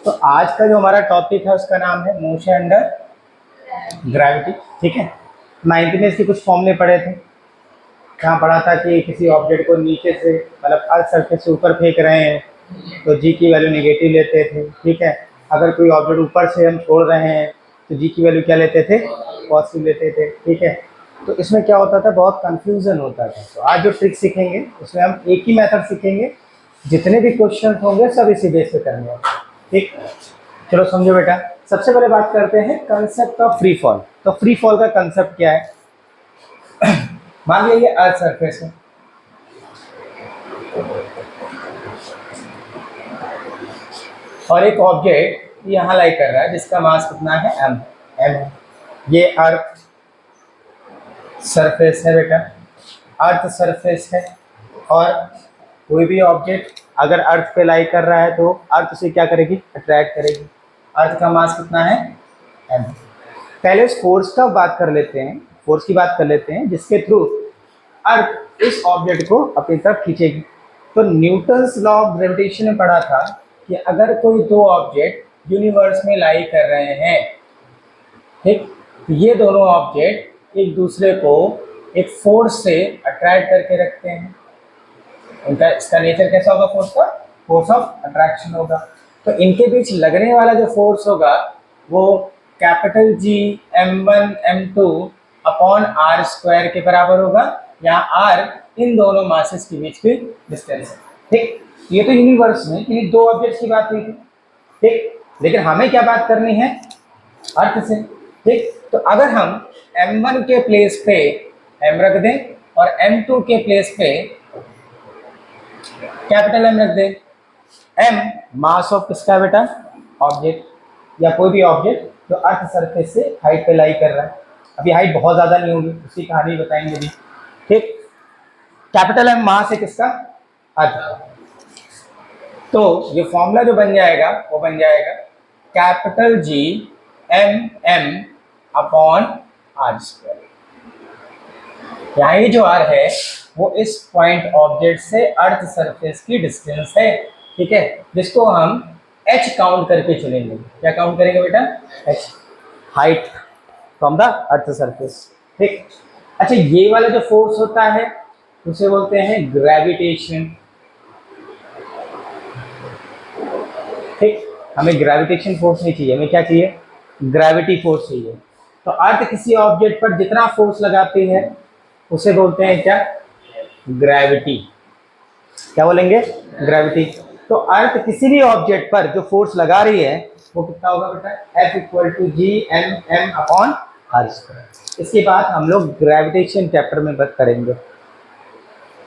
तो आज का जो हमारा टॉपिक है उसका नाम है मोशन अंडर ग्रेविटी। ठीक है, 9th में इसके कुछ फॉर्मूले पढ़े थे। जहाँ पढ़ा था कि किसी ऑब्जेक्ट को नीचे से मतलब अर्थ सरफेस से ऊपर फेंक रहे हैं तो जी की वैल्यू नेगेटिव लेते थे। ठीक है, अगर कोई ऑब्जेक्ट ऊपर से हम छोड़ रहे हैं तो जी की वैल्यू क्या लेते थे, पॉजिटिव लेते थे। ठीक है, तो इसमें क्या होता था, बहुत कंफ्यूजन होता था। तो आज जो ट्रिक सीखेंगे उसमें हम एक ही मेथड सीखेंगे, जितने भी क्वेश्चन होंगे सब इसी बेस पे करने हैं। ठीक, चलो समझो बेटा। सबसे पहले बात करते हैं कंसेप्ट ऑफ फ्री फॉल। तो फ्री फॉल का कंसेप्ट क्या है? मान लीजिए ये अर्थ सरफेस है, और एक ऑब्जेक्ट यहाँ लाई कर रहा है जिसका मास कितना है, m है। ये अर्थ सरफेस है बेटा, अर्थ सरफेस है। और कोई भी ऑब्जेक्ट अगर अर्थ पे लाई कर रहा है तो अर्थ उसे क्या करेगी, अट्रैक्ट करेगी। अर्थ का मास कितना है, m। पहले उस फोर्स का बात कर लेते हैं, फोर्स की बात कर लेते हैं जिसके थ्रू अर्थ इस ऑब्जेक्ट को अपनी तरफ खींचेगी। तो न्यूटन्स लॉ ऑफ ग्रेविटेशन में पढ़ा था कि अगर कोई दो ऑब्जेक्ट यूनिवर्स में लाई कर रहे हैं, ठीक, तो ये दोनों ऑब्जेक्ट एक दूसरे को एक फोर्स से अट्रैक्ट करके रखते हैं। उनका इसका नेचर कैसा होगा, फोर्स का, फोर्स ऑफ अट्रैक्शन होगा। तो इनके बीच लगने वाला जो फोर्स होगा वो capital G m1 m2 upon R square के बराबर होगा। यहाँ आर इन दोनों मासेस के बीच की डिस्टेंस है। ठीक, ये तो यूनिवर्स में इन दो ऑब्जेक्ट्स की बात हुई थी। ठीक, लेकिन हमें क्या बात करनी है, अर्थ से। ठीक, तो अगर हम m1 के प्लेस पे m रख दें और m2 के प्लेस पे कैपिटल M रख दें, m मास ऑफ किसका बेटा, ऑब्जेक्ट या कोई भी ऑब्जेक्ट जो अर्थ सरफेस से हाइट पे लाई कर रहा है। अभी हाइट बहुत ज़्यादा नहीं होगी, उसकी कहानी बताएंगे अभी। ठीक, कैपिटल M मास है किसका, अर्थ। तो ये फॉर्मूला जो बन जाएगा वो बन जाएगा capital G m upon R square. यहाँ ये जो आर है वो इस पॉइंट ऑब्जेक्ट से अर्थ सरफेस की डिस्टेंस है। ठीक है, जिसको हम h काउंट करके चलेंगे। क्या काउंट करेंगे बेटा, h, height from the earth surface. ठीक, अच्छा, ये वाला जो फोर्स होता है उसे बोलते हैं ग्रेविटेशन। ठीक, हमें ग्रेविटेशन फोर्स नहीं चाहिए, हमें क्या चाहिए, ग्रेविटी फोर्स चाहिए। तो अर्थ किसी ऑब्जेक्ट पर जितना फोर्स लगाती है उसे बोलते हैं क्या, ग्रेविटी। क्या बोलेंगे, ग्रेविटी। तो अर्थ किसी भी ऑब्जेक्ट पर जो फोर्स लगा रही है वो कितना होगा बेटा, F equal to G M M upon R square. इसके बाद हम लोग ग्रेविटेशन चैप्टर में बात करेंगे।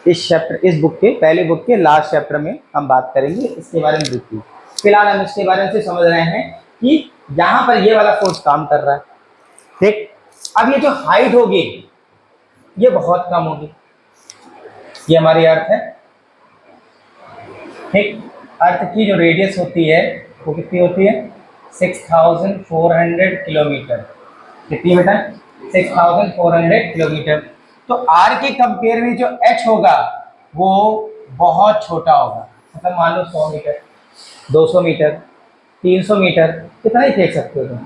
इस चैप्टर, इस बुक के पहले बुक के लास्ट चैप्टर में हम बात करेंगे इसके बारे में ब्रीफली। फिलहाल हम इसके बारे में समझ रहे हैं कि यहाँ पर ये वाला फोर्स काम कर रहा है। ठीक, अब ये जो हाइट होगी ये बहुत कम होगी। ये हमारी अर्थ है। ठीक, अर्थ की जो रेडियस होती है वो कितनी होती है, 6400 किलोमीटर। कितनी बेटा, 6400 किलोमीटर। तो आर के कंपेयर में जो h होगा वो बहुत छोटा होगा। मतलब मान लो 100 मीटर, 200 मीटर, 300 मीटर, कितना ही फेंक सकते हो तुम,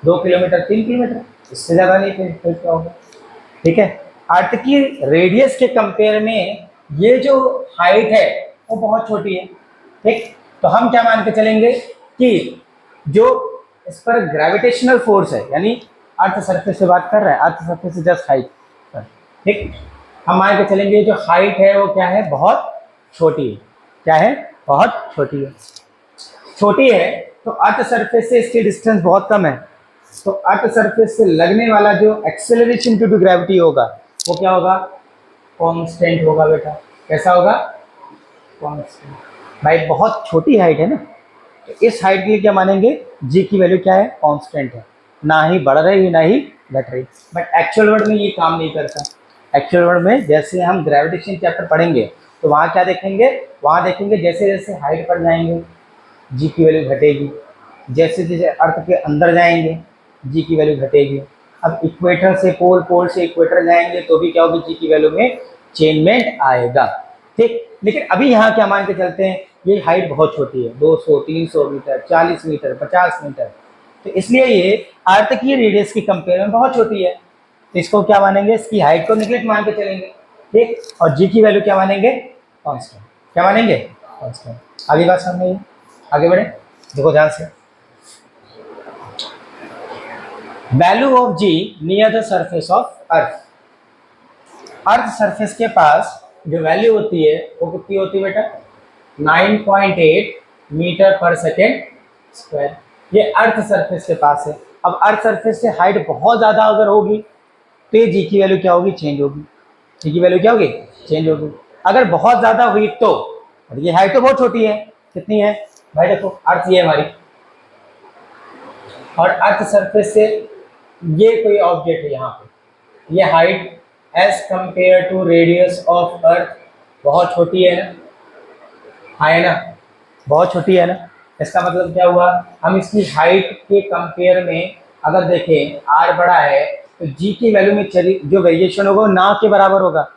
2 किलोमीटर, 3 किलोमीटर, इससे ज़्यादा नहीं फेंक होगा। ठीक है, अर्थ की रेडियस के कंपेयर में ये जो हाइट है वो बहुत छोटी है। ठीक, तो हम क्या मान के चलेंगे कि जो इस पर ग्रेविटेशनल फोर्स है, यानी अर्थ सरफेस से बात कर रहा है, अर्थ सरफेस से जस्ट हाइट। ठीक, हम मान के चलेंगे जो हाइट है वो क्या है, बहुत छोटी है। क्या है, बहुत छोटी है। छोटी है तो अर्थ सरफेस से इसकी डिस्टेंस बहुत कम है। तो अर्थ सरफेस से लगने वाला जो एक्सेलरेशन ड्यू टू ग्रेविटी होगा वो क्या होगा, कांस्टेंट होगा बेटा। कैसा होगा, कांस्टेंट। भाई बहुत छोटी हाइट है ना, तो इस हाइट के लिए क्या मानेंगे, जी की वैल्यू क्या है, कांस्टेंट है, ना ही बढ़ रही ना ही घट रही। बट एक्चुअल वर्ड में ये काम नहीं करता। एक्चुअल वर्ड में जैसे हम ग्रेविटेशन चैप्टर पढ़ेंगे तो वहाँ क्या देखेंगे, वहाँ देखेंगे जैसे जैसे हाइट बढ़ जाएंगे जी की वैल्यू घटेगी, जैसे जैसे अर्थ के अंदर जाएंगे जी की वैल्यू घटेगी। अब इक्वेटर से पोल, पोल से इक्वेटर जाएंगे तो भी क्या होगी, जी की वैल्यू में चेंजमेंट आएगा। ठीक, लेकिन अभी यहाँ क्या मान के चलते हैं, ये हाइट बहुत छोटी है, 200, 300 मीटर, 40 मीटर, 50 मीटर, तो इसलिए ये अर्थ की रेडियस की कंपेयर में बहुत छोटी है, तो इसको क्या मानेंगे, इसकी हाइट को निगलेक्ट मान के चलेंगे, ठीक। और जी की वैल्यू क्या मानेंगे, कांस्टेंट, क्या मानेंगे, कांस्टेंट। आगे बात समझ में, आगे बढ़े, देखो ध्यान से। Value of G near the surface of earth, earth surface के पास जो वैल्यू होती है वो कितनी होती है बेटा, 9.8 मीटर पर सेकेंड स्क्वायर, ये अर्थ सरफेस के पास है। अब अर्थ सरफेस से हाइट बहुत ज़्यादा अगर होगी तो ये जी की वैल्यू क्या होगी, चेंज होगी, जी की वैल्यू क्या होगी, चेंज होगी। अगर बहुत ज़्यादा हुई तो, और ये हाइट तो बहुत छोटी है, कितनी है भाई, देखो अर्थ ये हमारी, और अर्थ सरफेस से ये कोई ऑब्जेक्ट है यहाँ पे, ये height as compare to radius of earth बहुत छोटी है ना, हाँ है ना, बहुत छोटी है ना। इसका मतलब क्या हुआ, हम इसकी हाइट के कंपेयर में अगर देखें आर बड़ा है तो जी की वैल्यू में चली जो वेरिएशन होगा वो ना के बराबर होगा,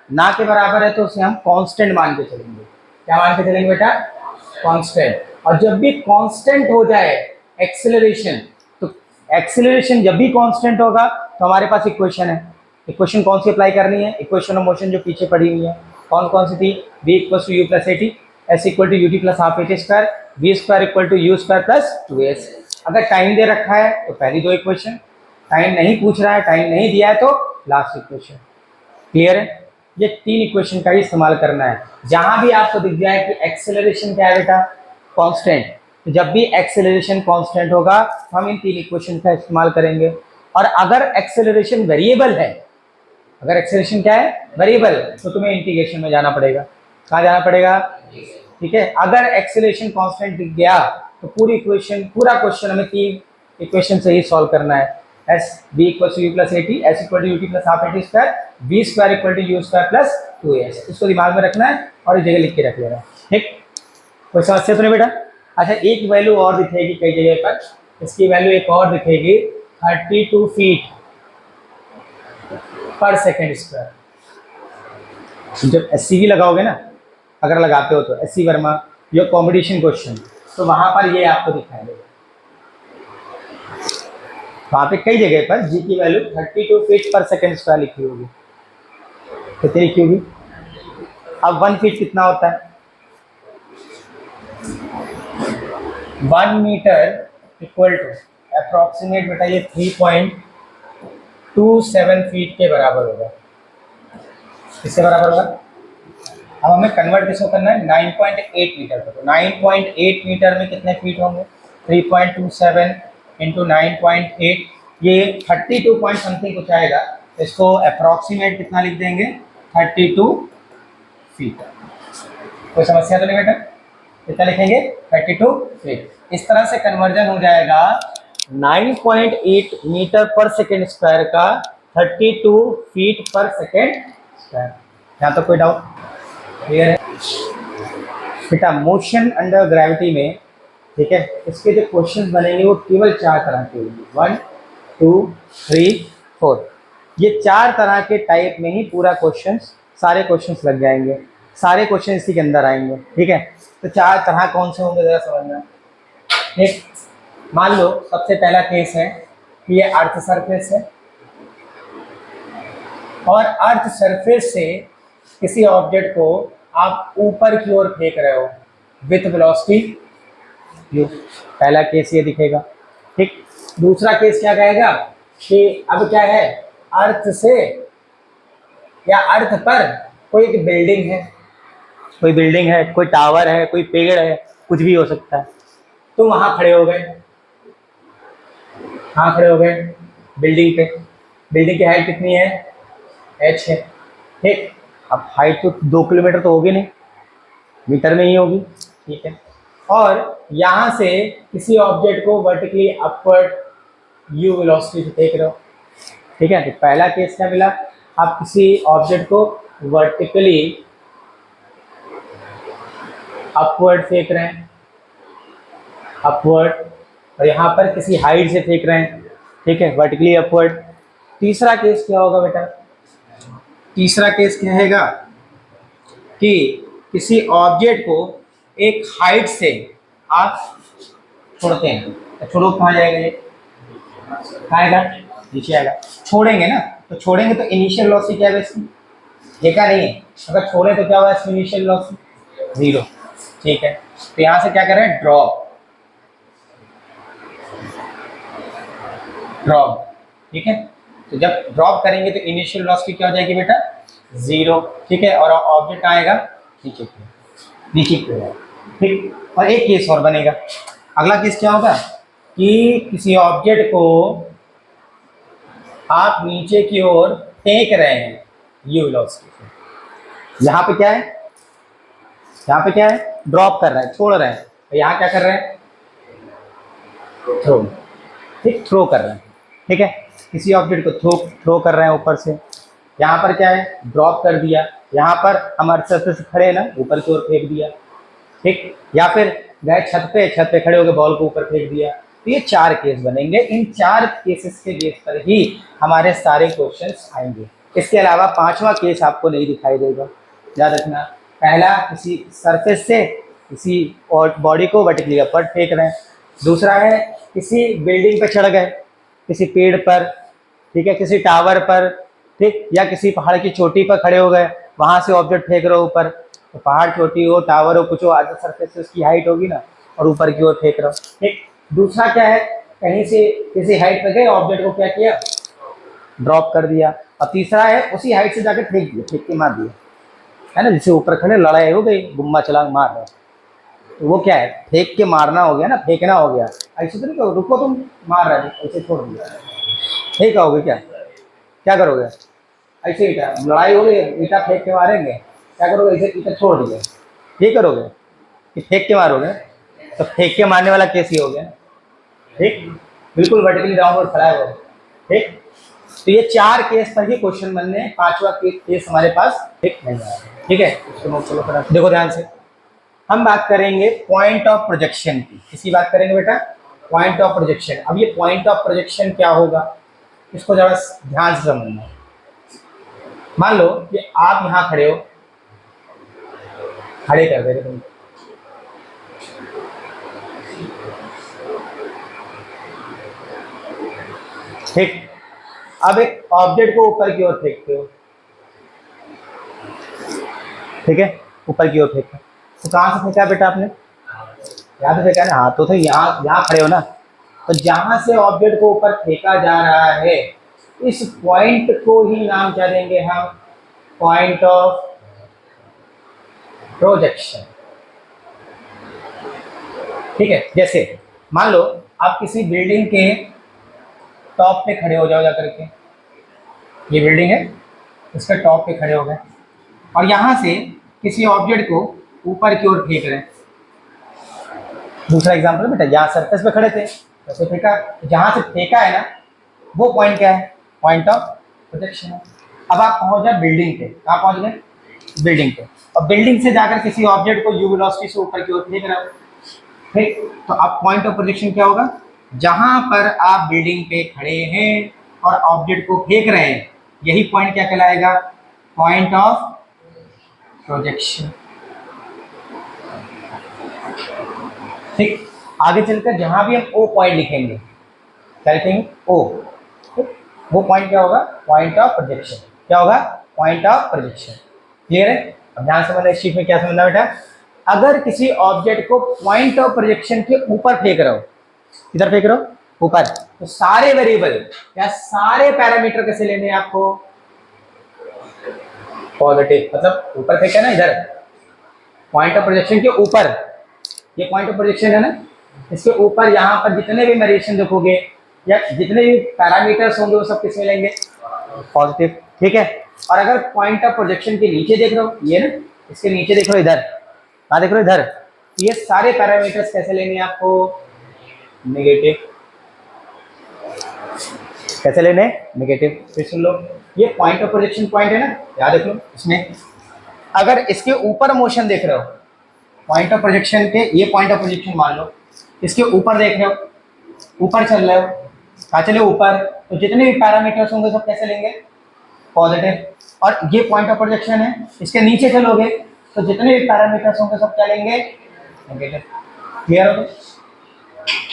ना के बराबर है तो उसे हम कांस्टेंट मान के चलेंगे, क्या मान के चलेंगे बेटा, कांस्टेंट। और जब भी कांस्टेंट हो जाए एक्सेलरेशन, तो एक्सेलरेशन जब भी कांस्टेंट होगा तो हमारे पास इक्वेशन है, इक्वेशन कौन सी अप्लाई करनी है, इक्वेशन ऑफ मोशन जो पीछे पड़ी हुई है, कौन कौन सी थी, v equal to U plus A T, S equal to U T plus half A T square, V square equal to U square plus 2s। अगर टाइम दे रखा है तो पहली दो इक्वेशन, टाइम नहीं पूछ रहा है, टाइम नहीं दिया है तो लास्ट इक्वेशन, क्लियर है। ये तीन इक्वेशन का ही इस्तेमाल करना है। जहां भी आपको दिख जाए कि एक्सेलरेशन क्या है बेटा, कांस्टेंट, तो जब भी एक्सेलरेशन कांस्टेंट होगा तो हम इन तीन इक्वेशन का इस्तेमाल करेंगे। और अगर एक्सेलरेशन वेरिएबल है, अगर एक्सेलरेशन क्या है, वेरिएबल, तो तुम्हें इंटीग्रेशन में जाना पड़ेगा, कहाँ जाना पड़ेगा, ठीक है। अगर एक्सेलरेशन कांस्टेंट दिख गया तो पूरी इक्वेशन, पूरा क्वेश्चन हमें तीन इक्वेशन से ही सॉल्व करना है, S B equal to U plus A T, S equal to U T plus half A T square, V square equal to U square plus 2s। इसको दिमाग में रखना है और इस जगह लिख के रख लेना, ठीक। कोई समस्या तो नहीं बेटा। अच्छा, एक वैल्यू और दिखेगी कई जगह पर, इसकी वैल्यू एक और दिखेगी 32 फीट पर सेकेंड स्क्वायर। जब SCV लगाओगे ना, अगर लगाते हो तो SC वर्मा या कॉम्पिटिशन क्वेश्चन, तो वहां पर ये आपको दिखाई देगा, वहां पे कई जगह पर जी की वैल्यू 32 फीट पर सेकेंड स्क्वायर लिखी होगी, कितनी लिखी होगी। अब 1 फीट कितना होता है, 1 मीटर इक्वल टू अप्रॉक्सीमेट बेटा ये 3.27 फीट के बराबर होगा, किसके बराबर होगा। अब हमें कन्वर्ट किसको करना है, 9.8 मीटर को, तो 9.8 मीटर में कितने फीट होंगे, 3.27 इंटू 9.8, ये 32 पॉइंट समथिंग कुछ आएगा, इसको अप्रॉक्सीमेट कितना लिख देंगे, 32 फीट। कोई समस्या तो नहीं बेटा, कितना लिखेंगे, 32 फीट। इस तरह से कन्वर्जन हो जाएगा 9.8 मीटर पर सेकेंड स्क्वायर का 32 फीट पर सेकेंड स्क्वायर। यहाँ तो कोई डाउट, क्लियर है बेटा। मोशन अंडर ग्रेविटी में, ठीक है, इसके जो क्वेश्चंस बनेंगे वो केवल 4 तरह के होंगे, 1 2 3 4, ये 4 तरह के टाइप में ही पूरा क्वेश्चंस, सारे क्वेश्चंस लग जाएंगे, सारे क्वेश्चन इसी के अंदर आएंगे, ठीक है। तो 4 तरह कौन से होंगे जरा समझना। एक मान लो सबसे पहला केस है कि ये अर्थ सरफेस है और अर्थ सरफेस से किसी ऑब्जेक्ट को आप ऊपर की ओर फेंक रहे हो विथ वेलोसिटी यू, पहला केस ये दिखेगा, ठीक। दूसरा केस क्या कहेगा कि अब क्या है, अर्थ से या अर्थ पर कोई एक बिल्डिंग है, कोई बिल्डिंग है, कोई टावर है, कोई पेड़ है, कुछ भी हो सकता है, तो वहां खड़े हो गए, कहाँ खड़े हो गए, बिल्डिंग पे। बिल्डिंग की हाइट कितनी है, h है, ठीक। अब हाइट तो 2 किलोमीटर तो होगी नहीं, मीटर में ही होगी, ठीक है। और यहाँ से किसी ऑब्जेक्ट को वर्टिकली अपवर्ड u वेलोसिटी से फेंक रहे हो, ठीक है। तो पहला केस क्या मिला, आप किसी ऑब्जेक्ट को वर्टिकली अपवर्ड फेंक रहे हैं, अपवर्ड, और यहाँ पर किसी हाइट से फेंक रहे हैं, ठीक है, वर्टिकली अपवर्ड। तीसरा केस क्या होगा बेटा, तीसरा केस क्या रहेगा कि किसी ऑब्जेक्ट को एक हाइट से आप छोड़ते हैं तो छोड़ो कहाँ जाएगा, ये कहाँ आएगा, नीचे आएगा। छोड़ेंगे ना, तो छोड़ेंगे तो इनिशियल वेलोसिटी क्या है इसकी, देखा नहीं है, अगर छोड़े तो क्या होगा इसकी इनिशियल वेलोसिटी 0। ठीक है, तो यहाँ से क्या कर रहे हैं, ड्रॉप, ड्रॉप। ठीक है, तो जब ड्रॉप करेंगे तो इनिशियल वेलोसिटी क्या हो जाएगी बेटा, 0। ठीक है, और ऑब्जेक्ट आएगा नीचे की, नीचे की ओर। ठीक, और एक केस और बनेगा। अगला केस क्या होगा कि किसी ऑब्जेक्ट को आप नीचे की ओर फेंक रहे हैं यू वेलोसिटी से। यहाँ पे क्या है, यहाँ पे क्या है, ड्रॉप कर रहे हैं, छोड़ रहे हैं। तो यहाँ क्या कर रहे हैं, थ्रो। ठीक, थ्रो कर रहे हैं। ठीक है, किसी ऑब्जेक्ट को थ्रो कर रहे हैं ऊपर से। यहाँ पर क्या है, ड्रॉप कर दिया। यहाँ पर हम अर्थ सरफेस से खड़े हैं ना, ऊपर की ओर फेंक दिया। ठीक, या फिर गए छत पे खड़े होकर बॉल को ऊपर फेंक दिया। तो ये 4 केस बनेंगे। इन 4 केसेस के बेस पर ही हमारे सारे क्वेश्चंस आएंगे। इसके अलावा 5वां केस आपको नहीं दिखाई देगा, याद रखना। पहला, किसी सरफेस से किसी और बॉडी को वर्टिकली अपवर्ड फेंक रहे हैं। दूसरा है किसी बिल्डिंग पर चढ़ गए, किसी पेड़ पर, ठीक है, किसी टावर पर, ठीक, या किसी पहाड़ की चोटी पर खड़े हो गए, वहां से ऑब्जेक्ट फेंक रहे हो ऊपर। तो पहाड़, चोटी हो, टावर हो, कुछ हो, आधे सरफेस से उसकी हाइट होगी ना, और ऊपर की ओर फेंक रहे हो। ठीक, दूसरा क्या है, कहीं से किसी हाइट पर गए, ऑब्जेक्ट को क्या किया, ड्रॉप कर दिया। और तीसरा है उसी हाइट से जाकर फेंक दिया, फेंक के मार दिया, है ना, जिससे ऊपर खड़े लड़ाई हो गई, गुम्मा चला मार रहे, तो वो क्या है, फेंक के मारना हो गया ना, फेंकना हो गया। ऐसे तो नहीं कहो रुको तुम मार रहे हो, ऐसे छोड़ दिया, नहीं कहोगे क्या, क्या करोगे, ऐसे ईटा लड़ाई हो गई, ईटा फेंक के मारेंगे, क्या करोगे, ऐसे ईटा छोड़ दिए, ये करोगे कि फेंक के मारोगे, तो फेंक के मारने वाला केस ही हो गया। ठीक, बिल्कुल वर्टिकली डाउनवर्ड खड़ा है वो। ठीक, तो ये 4 केस पर ही क्वेश्चन बनने हैं, 5वां केस हमारे पास ठीक नहीं है। ठीक है, इसको नोट चलो करा, देखो ध्यान से। हम बात करेंगे पॉइंट ऑफ प्रोजेक्शन की, किसी बात करेंगे बेटा, पॉइंट ऑफ प्रोजेक्शन। अब ये पॉइंट ऑफ प्रोजेक्शन क्या होगा, इसको जरा ध्यान से समझना। मान लो कि आप यहाँ खड़े हो, खड़े कर दे रहे तुम, ठीक, अब एक ऑब्जेक्ट को ऊपर की ओर फेंकते हो, ठीक है, ऊपर की ओर फेंका, तो कहाँ से फेंका बेटा आपने, यहाँ से फेंका ना, हाँ, तो यहाँ यहाँ खड़े हो ना, तो जहाँ से ऑब्जेक्ट को ऊपर फेंका जा रहा है, इस पॉइंट को ही नाम क्या देंगे हम, पॉइंट ऑफ प्रोजेक्शन। ठीक है, जैसे मान लो आप किसी बिल्डिंग के टॉप पे खड़े हो जाओ जाकर के, ये बिल्डिंग है, इसके टॉप पे खड़े हो गए, और यहाँ से किसी ऑब्जेक्ट को ऊपर की ओर फेंक रहे हैं। दूसरा एग्जांपल बेटा, जहाँ सरफेस पे खड़े थे वैसे फेंका, जहाँ से फेंका है ना, वो पॉइंट क्या है, पॉइंट ऑफ प्रोजेक्शन है। अब आप पहुँच जाए बिल्डिंग पे, कहाँ पहुँच गए, बिल्डिंग पे, और बिल्डिंग से जाकर किसी ऑब्जेक्ट को यू वेलोसिटी से ऊपर की ओर फेंक रहे हो। ठीक, तो अब पॉइंट ऑफ प्रोजेक्शन क्या होगा, जहाँ पर आप बिल्डिंग पे खड़े हैं और ऑब्जेक्ट को फेंक रहे हैं, यही पॉइंट क्या कहलाएगा, पॉइंट ऑफ प्रोजेक्शन। ठीक, आगे चलकर जहां भी हम ओ पॉइंट लिखेंगे, क्या लिखेंगे, ओ, वो पॉइंट क्या होगा, पॉइंट ऑफ प्रोजेक्शन। क्या होगा, पॉइंट ऑफ प्रोजेक्शन। क्लियर है। अब ध्यान से मतलब इस चीज में क्या समझना बेटा, अगर किसी ऑब्जेक्ट को पॉइंट ऑफ प्रोजेक्शन के ऊपर फेंक रहे हो, किधर फेंक रहे हो, ऊपर, तो सारे वेरिएबल या सारे पैरामीटर कैसे लेने हैं आपको, पॉजिटिव, मतलब ऊपर फेंका ना, इधर पॉइंट ऑफ प्रोजेक्शन के ऊपर, ये पॉइंट ऑफ प्रोजेक्शन है ना, इसके ऊपर यहाँ पर जितने भी वेरिएशन देखोगे या जितने भी पैरामीटर्स होंगे वो सब किसमें लेंगे, पॉजिटिव। ठीक है, और अगर पॉइंट ऑफ प्रोजेक्शन के नीचे देख रहे हो, ये ना, इसके नीचे देख रहे हो, इधर कहाँ देख रहे हो, इधर, तो ये सारे पैरामीटर्स कैसे लेने हैं आपको, नेगेटिव। कैसे लेने, नेगेटिव। फिर सुन लो, ये पॉइंट ऑफ प्रोजेक्शन पॉइंट है ना, याद रख लो, इसमें अगर इसके ऊपर मोशन देख रहे हो, पॉइंट ऑफ प्रोजेक्शन के, ये पॉइंट ऑफ प्रोजेक्शन मान लो, इसके ऊपर देख रहे हो, ऊपर चल रहे हो, कहाँ चले, ऊपर, तो जितने भी पैरामीटर्स होंगे सब कैसे लेंगे, पॉजिटिव। और ये पॉइंट ऑफ प्रोजेक्शन है, इसके नीचे चलोगे तो जितने भी पैरामीटर्स होंगे सब क्या लेंगे, नेगेटिव। क्लियर हो गया?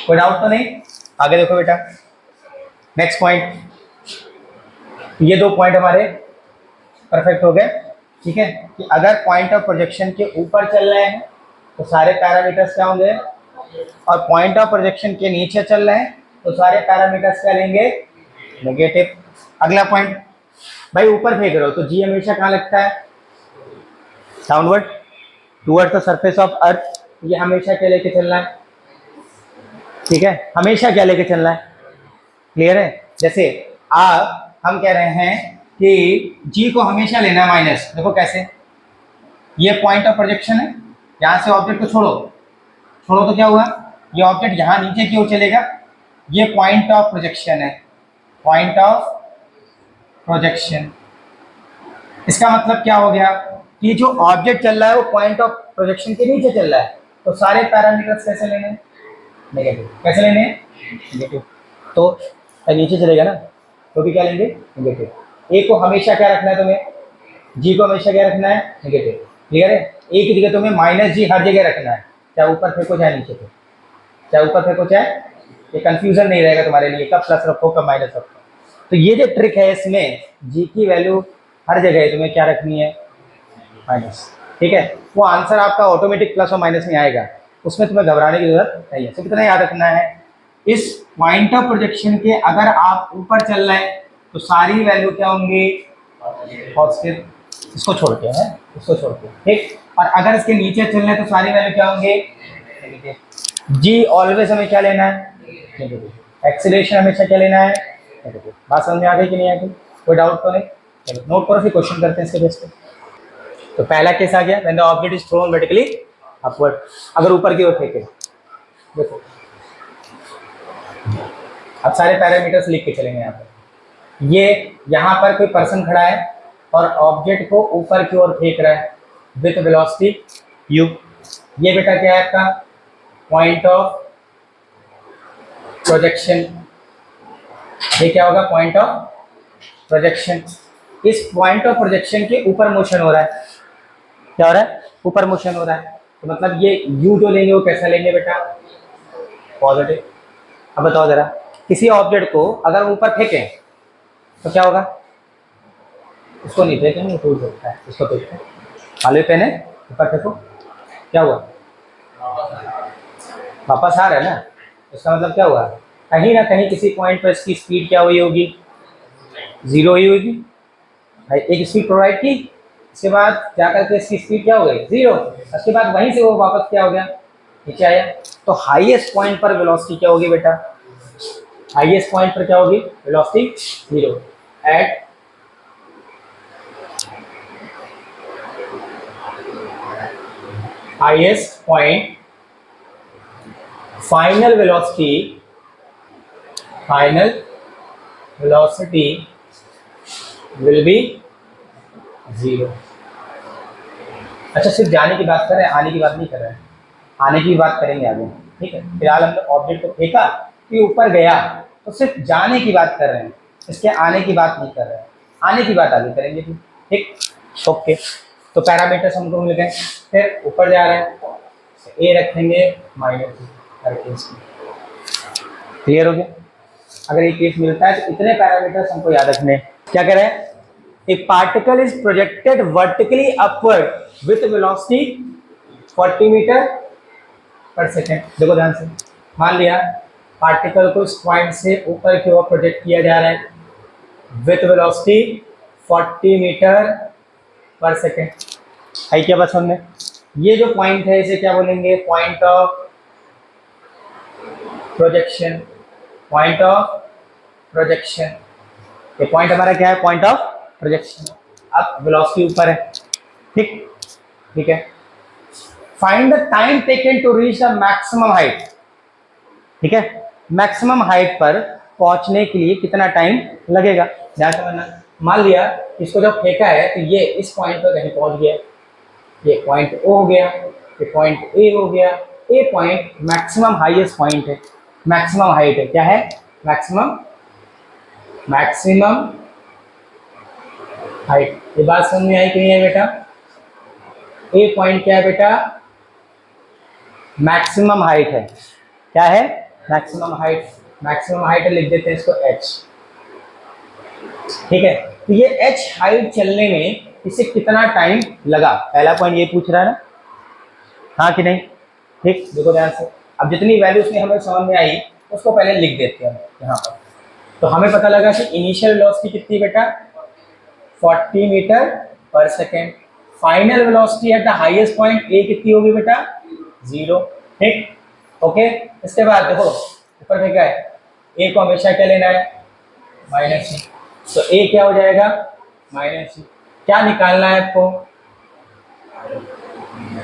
कोई डाउट तो नहीं? आगे देखो बेटा, नेक्स्ट पॉइंट। ये दो पॉइंट हमारे परफेक्ट हो गए। ठीक है, कि अगर पॉइंट ऑफ प्रोजेक्शन के ऊपर चल रहे हैं तो सारे पैरामीटर्स क्या होंगे, और पॉइंट ऑफ प्रोजेक्शन के नीचे चल रहे हैं तो सारे पैरामीटर्स क्या लेंगे, नेगेटिव। अगला पॉइंट, भाई ऊपर फेंक रहे हो तो जी हमेशा कहाँ लगता है, downward, toward the surface of अर्थ। ये हमेशा क्या लेके चलना है, ठीक है, हमेशा क्या लेके चलना है, क्लियर है। जैसे आप हम कह रहे हैं कि जी को हमेशा लेना है माइनस, देखो कैसे, ये पॉइंट ऑफ प्रोजेक्शन है, यहाँ से ऑब्जेक्ट को छोड़ो, छोड़ो तो क्या हुआ, ये ऑब्जेक्ट यहाँ नीचे की ओर चलेगा, ये पॉइंट ऑफ प्रोजेक्शन है, पॉइंट ऑफ प्रोजेक्शन। इसका मतलब क्या हो गया कि जो ऑब्जेक्ट चल रहा है वो पॉइंट ऑफ प्रोजेक्शन के नीचे चल रहा है, तो सारे पैरामीटर्स कैसे लेने, नेगेटिव। कैसे लेने, नेगेटिव। तो नीचे चलेगा ना, तो भी क्या लेंगे, नेगेटिव। ए को हमेशा क्या रखना है तुम्हें, जी को हमेशा क्या रखना है, नेगेटिव। क्लियर है, ए की जगह तुम्हें माइनस जी हर जगह रखना है, चाहे ऊपर फेंको चाहे नीचे फेंको, चाहे ऊपर फेंको चाहे, ये कंफ्यूजन नहीं रहेगा तुम्हारे लिए, कब प्लस रखो कब माइनस रखो। तो ये जो ट्रिक है इसमें, जी की वैल्यू हर जगह तुम्हें क्या रखनी है, माइनस। ठीक है, वो आंसर आपका ऑटोमेटिक प्लस और माइनस में आएगा, उसमें तुम्हें घबराने की जरूरत नहीं है। सिर्फ इतना याद रखना है, इस पॉइंट ऑफ प्रोजेक्शन के अगर आप ऊपर चल रहे हैं तो सारी वैल्यू क्या होंगी, पॉजिटिव। इसको छोड़ के है, इसको छोड़ के, ठीक। और अगर इसके नीचे चल रहे हैं तो सारी वैल्यू क्या होंगे, नेगेटिव। जी ऑलवेज हमें क्या लेना है, नेगेटिव। एक्सीलरेशन हमेशा क्या लेना है, नेगेटिव। बात समझ में आ गई कि नहीं आ गई, कोई डाउट तो नहीं? चलो नोट करो, फिर क्वेश्चन करते हैं इसके बेस पे। तो पहला केस आ गया, when the object is thrown vertically upward, अगर ऊपर की ओर फेंके। देखो अब सारे पैरामीटर्स लिख के चलेंगे यहाँ पर। ये यहाँ पर कोई पर्सन खड़ा है और ऑब्जेक्ट को ऊपर की ओर फेंक रहा है विथ वेलोसिटी u। ये बेटा क्या है आपका, पॉइंट ऑफ प्रोजेक्शन। ये क्या होगा, पॉइंट ऑफ प्रोजेक्शन। इस पॉइंट ऑफ प्रोजेक्शन के ऊपर मोशन हो रहा है, क्या हो रहा है, ऊपर मोशन हो रहा है। तो मतलब ये u जो लेंगे वो कैसा लेंगे बेटा, पॉजिटिव। अब बताओ जरा, किसी ऑब्जेक्ट को अगर ऊपर फेंकें तो क्या होगा, इसको नहीं फेंकेंगे, टूट सकता है, इसको फेंकते हैं, आलू पेन है, ऊपर फेंको, क्या हुआ, वापस आ रहा है ना। इसका मतलब क्या हुआ, कहीं ना कहीं किसी पॉइंट पर इसकी स्पीड क्या हुई होगी, जीरो ही होगी। भाई एक स्पीड प्रोवाइड की, इसके बाद जाकर के इसकी स्पीड क्या हो गई, जीरो। उसके बाद वहीं से वो वापस क्या हो गया, नीचे आया। तो हाईएस्ट पॉइंट पर वेलोसिटी क्या होगी बेटा, हाईएस्ट पॉइंट पर क्या होगी, velocity zero eight highest point. Final velocity will be zero. अच्छा सिर्फ जाने की बात कर रहे हैं, आने की बात नहीं कर रहे हैं, आने की बात करेंगे आगे, ठीक है। फिलहाल हमने ऑब्जेक्ट को फेंका कि ऊपर गया, तो सिर्फ जाने की बात कर रहे हैं, इसके आने की बात नहीं कर रहे हैं, आने की बात आगे करेंगे, ठीक। ओके, तो पैरामीटर्स हमको मिल गए। फिर ऊपर जा रहे हैं, ए रखेंगे माइनस, क्लियर हो गया। अगर ये केस मिलता है तो इतने पैरामीटर्स हमको याद रखने। क्या कह रहे हैं, a particle is projected vertically upward with velocity 40 metre पर सेकेंड। देखो ध्यान से, मान लिया पार्टिकल को इस पॉइंट से ऊपर की ओर प्रोजेक्ट किया जा रहा है विथ वेलोसिटी 40 मीटर पर सेकेंड। है क्या बस हमने, ये जो पॉइंट है इसे क्या बोलेंगे, point of projection, point of projection. ये पॉइंट हमारा क्या है, पॉइंट ऑफ प्रोजेक्शन। अब वेलोसिटी ऊपर है, ठीक, ठीक है। Find the time taken to reach the maximum height, ठीक है। मैक्सिमम हाइट पर पहुंचने के लिए कितना टाइम लगेगा, ध्यान समझना। मान लिया इसको जब फेंका है तो ये इस पॉइंट पर कहीं पहुंच गया, ये पॉइंट ओ हो गया, ये पॉइंट ए हो गया। ए पॉइंट मैक्सिमम हाईएस्ट पॉइंट है, मैक्सिमम हाइट है, क्या है, मैक्सिमम हाइट। ये बात समझ में आई कि नहीं है बेटा, ए पॉइंट क्या है बेटा, मैक्सिमम हाइट है, क्या है, मैक्सिमम हाइट, मैक्सिमम हाइट लिख देते हैं इसको h, ठीक है। तो ये h हाइट चलने में इसे कितना टाइम लगा, पहला पॉइंट ये पूछ रहा है ना, हाँ कि नहीं, ठीक, देखो ध्यान से। अब जितनी वैल्यू उसने हमें समझ में आई उसको पहले लिख देते हैं यहाँ पर। तो हमें पता लगा कि इनिशियल वेलोसिटी कितनी बेटा, 40 मीटर पर second. Final velocity at the highest point A कितनी होगी बेटा, 0, ठीक, ओके। इसके बाद देखो ऊपर में क्या है, ए को हमेशा क्या लेना है, -c, तो ए क्या हो जाएगा, -c। क्या निकालना है आपको,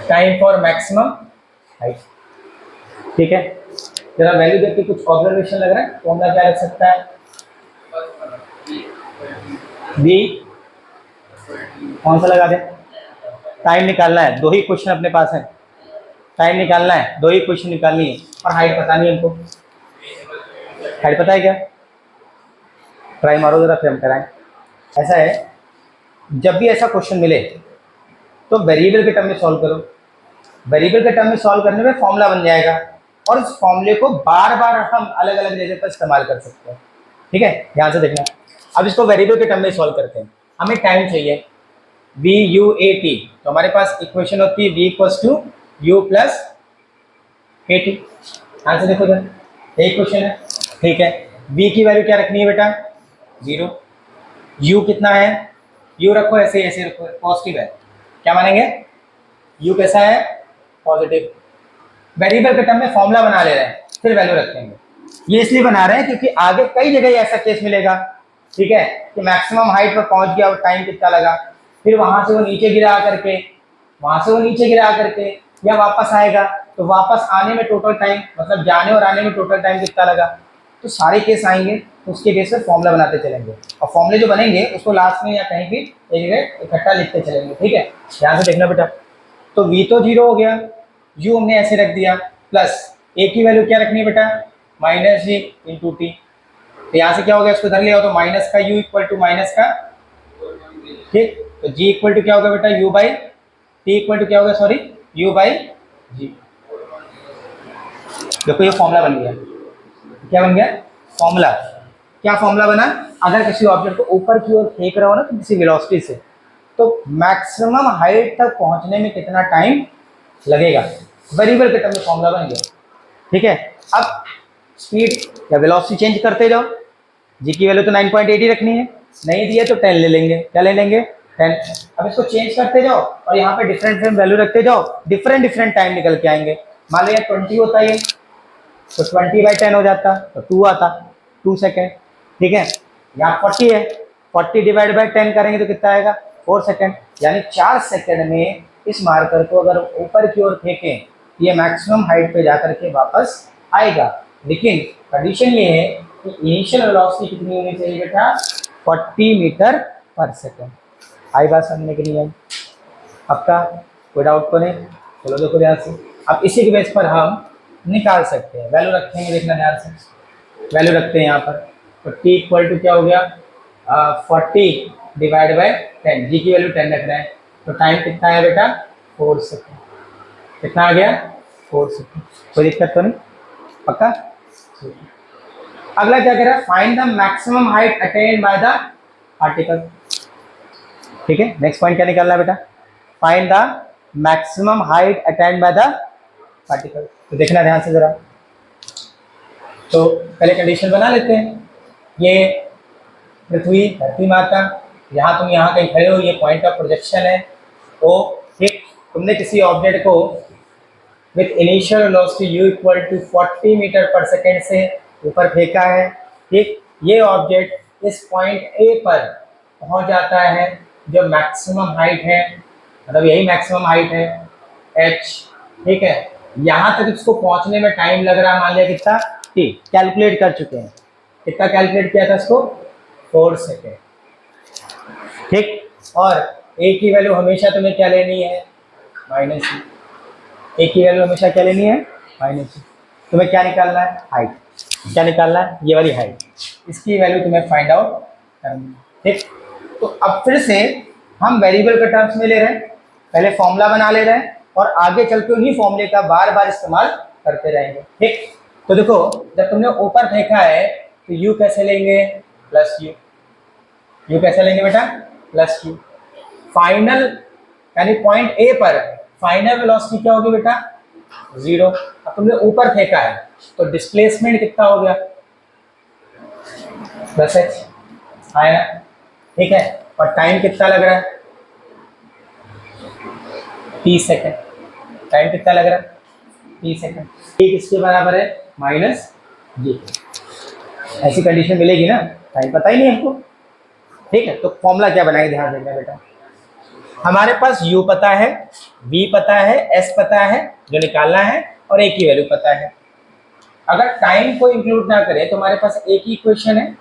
टाइम फॉर मैक्सिमम हाइट, ठीक है। जरा वैल्यू देख के कुछ ऑब्जर्वेशन लग रहा है, तो हमने क्या रख सकता है, बी, कौन सा लगा दे, टाइम निकालना है, दो ही क्वेश्चन अपने पास है, टाइम निकालना है, दो ही क्वेश्चन निकालनी है, और हाइट पता नहीं हमको, हाइट पता है क्या, ट्राई मारो जरा फिर हम कराएं। ऐसा है, जब भी ऐसा क्वेश्चन मिले तो वेरिएबल के टर्म में सॉल्व करो, वेरिएबल के टर्म में सॉल्व करने में फॉर्मूला बन जाएगा, और इस फॉर्मूले को बार बार हम अलग अलग जगह पर इस्तेमाल कर सकते हैं, ठीक है, ध्यान से देखना। अब इसको वेरिएबल के टर्म में सॉल्व करते हैं, हमें टाइम चाहिए वी यू ए टी, तो हमारे पास इक्वेशन होती है V equals to U plus A T, ध्यान से देखो जरा, एक क्वेश्चन है, ठीक है। वी की वैल्यू क्या रखनी है बेटा, 0, यू कितना है, यू रखो ऐसे ऐसे रखो, पॉजिटिव है, क्या मानेंगे, यू कैसा है, पॉजिटिव। वेरिएबल के टर्म में फॉर्मूला बना ले रहे हैं, फिर वैल्यू रखेंगे, ये इसलिए बना रहे हैं क्योंकि आगे कई जगह ऐसा केस मिलेगा, ठीक है, कि मैक्सिमम हाइट पर पहुंच गया और टाइम कितना लगा, फिर वहां से वो नीचे गिरा करके, वहां से वो नीचे गिरा करके या वापस आएगा, तो वापस आने में टोटल टाइम, मतलब जाने और आने में टोटल टाइम कितना लगा, तो सारे केस आएंगे, तो उसके बेस पर फॉर्मूला बनाते चलेंगे, और फॉर्मूले जो बनेंगे उसको लास्ट में या कहीं भी एक जगह इकट्ठा लिखते चलेंगे, ठीक है, ध्यान से देखना बेटा। तो v तो 0 हो गया, u हमने ऐसे रख दिया, प्लस a की वैल्यू क्या रखनी है बेटा, -g इंटू टी, तो यहाँ से क्या हो गया, इसको धर लिया हो तो माइनस का u इक्वल टू माइनस का, ठीक, तो g इक्वल टू क्या होगा बेटा, u by t equal to क्या होगा, सॉरी u बाई g। देखो ये फॉर्मूला बन गया, क्या बन गया, फॉर्मूला। क्या फॉर्मूला बना, अगर किसी ऑब्जेक्ट को ऊपर की ओर फेंक रहा हो ना तो किसी वेलोसिटी से, तो मैक्सिमम हाइट तक पहुंचने में कितना टाइम लगेगा, वेरिएबल के टर्म में फॉर्मूला बन गया, ठीक है। अब स्पीड या वेलोसिटी चेंज करते जाओ, जी की वैल्यू तो 9.80 रखनी है, नहीं दिए तो 10 ले लेंगे, क्या ले लेंगे, 10। अब इसको चेंज करते जाओ और यहाँ पे डिफरेंट डिफरेंट वैल्यू रखते जाओ, डिफरेंट डिफरेंट टाइम निकल के आएंगे। मान लो यार 20 होता है तो 20/10 हो जाता, तो 2 आता, 2 सेकेंड, ठीक है। यहाँ 40 है, 40/10 करेंगे तो कितना आएगा, 4 सेकेंड, यानी 4 सेकेंड में इस मार्कर को अगर ऊपर की ओर फेंकें, ये मैक्सिमम हाइट पे जाकर के वापस आएगा। लेकिन कंडीशन ये है कि इनिशियल वेलोसिटी कितनी होनी चाहिए बेटा, 40 मीटर पर सेकेंड। आई बात समझने के लिए, आपका कोई डाउट तो नहीं, चलो देखो ध्यान से। अब इसी के बेस पर हम निकाल सकते हैं, वैल्यू रखेंगे, देखना ध्यान से, वैल्यू रखते हैं यहाँ पर, तो t इक्वल टू क्या हो गया, 40/10, जी की वैल्यू 10 रख रहे हैं, तो टाइम कितना है बेटा, 4 सेकेंड, कितना आ गया, 4 सेकेंड, कोई दिक्कत तो नहीं, पक्का। अगला क्या कह रहा है, find the maximum height attend by the particle, ठीक है। नेक्स्ट पॉइंट क्या निकालना है बेटा, find the maximum height attend by the particle. तो देखना ध्यान से जरा, तो पहले कंडीशन बना लेते हैं, ये पृथ्वी, धरती माता, यहाँ तुम यहाँ कहीं खड़े हो, ये पॉइंट ऑफ प्रोजेक्शन है ओ, ठीक। तुमने किसी ऑब्जेक्ट को with initial velocity u equal to 40 metre पर सेकेंड से ऊपर फेंका है, ठीक। ये ऑब्जेक्ट इस पॉइंट ए पर पहुँच जाता है, जो मैक्सिमम हाइट है, मतलब यही मैक्सिमम हाइट है h, ठीक है। यहाँ तक इसको पहुँचने में टाइम लग रहा है, मान लिया कितना, t, कैलकुलेट कर चुके हैं, कितना कैलकुलेट किया था इसको, 4 सेकेंड, ठीक। और a की वैल्यू हमेशा तुम्हें क्या लेनी है, -c, a की वैल्यू हमेशा क्या लेनी है, -c। तुम्हें क्या निकालना है, हाइट, क्या निकालना है, ये वाली हाइट, इसकी वैल्यू तुम्हें फाइंड आउट करनी, ठीक। तो अब फिर से हम वेरिएबल के टर्म्स में ले रहे हैं, पहले फॉर्मूला बना ले रहे हैं, और आगे चल के उन्हीं फॉर्मूले का बार बार इस्तेमाल करते रहेंगे। ठीक, तो देखो जब तुमने ऊपर फेंका है तो u कैसे लेंगे, प्लस यू। यू कैसे लेंगे बेटा, प्लस यू। फाइनल यानी पॉइंट ए पर फाइनल वेलोसिटी क्या होगी बेटा, 0। अब तुमने ऊपर फेंका है तो डिस्प्लेसमेंट कितना हो गया, प्लस h आया। ठीक है, और टाइम कितना लग रहा है, 30 सेकेंड। टाइम कितना लग रहा है, 30 सेकेंड। ये किसके बराबर है, माइनस जी। ऐसी कंडीशन मिलेगी ना, टाइम पता ही नहीं हमको। ठीक है, तो फॉर्मूला क्या बनाएंगे, ध्यान देना बेटा। हमारे पास u पता है, v पता है, s पता है जो निकालना है, और a की वैल्यू पता है। अगर टाइम को इंक्लूड ना करें तो हमारे पास एक ही इक्वेशन है,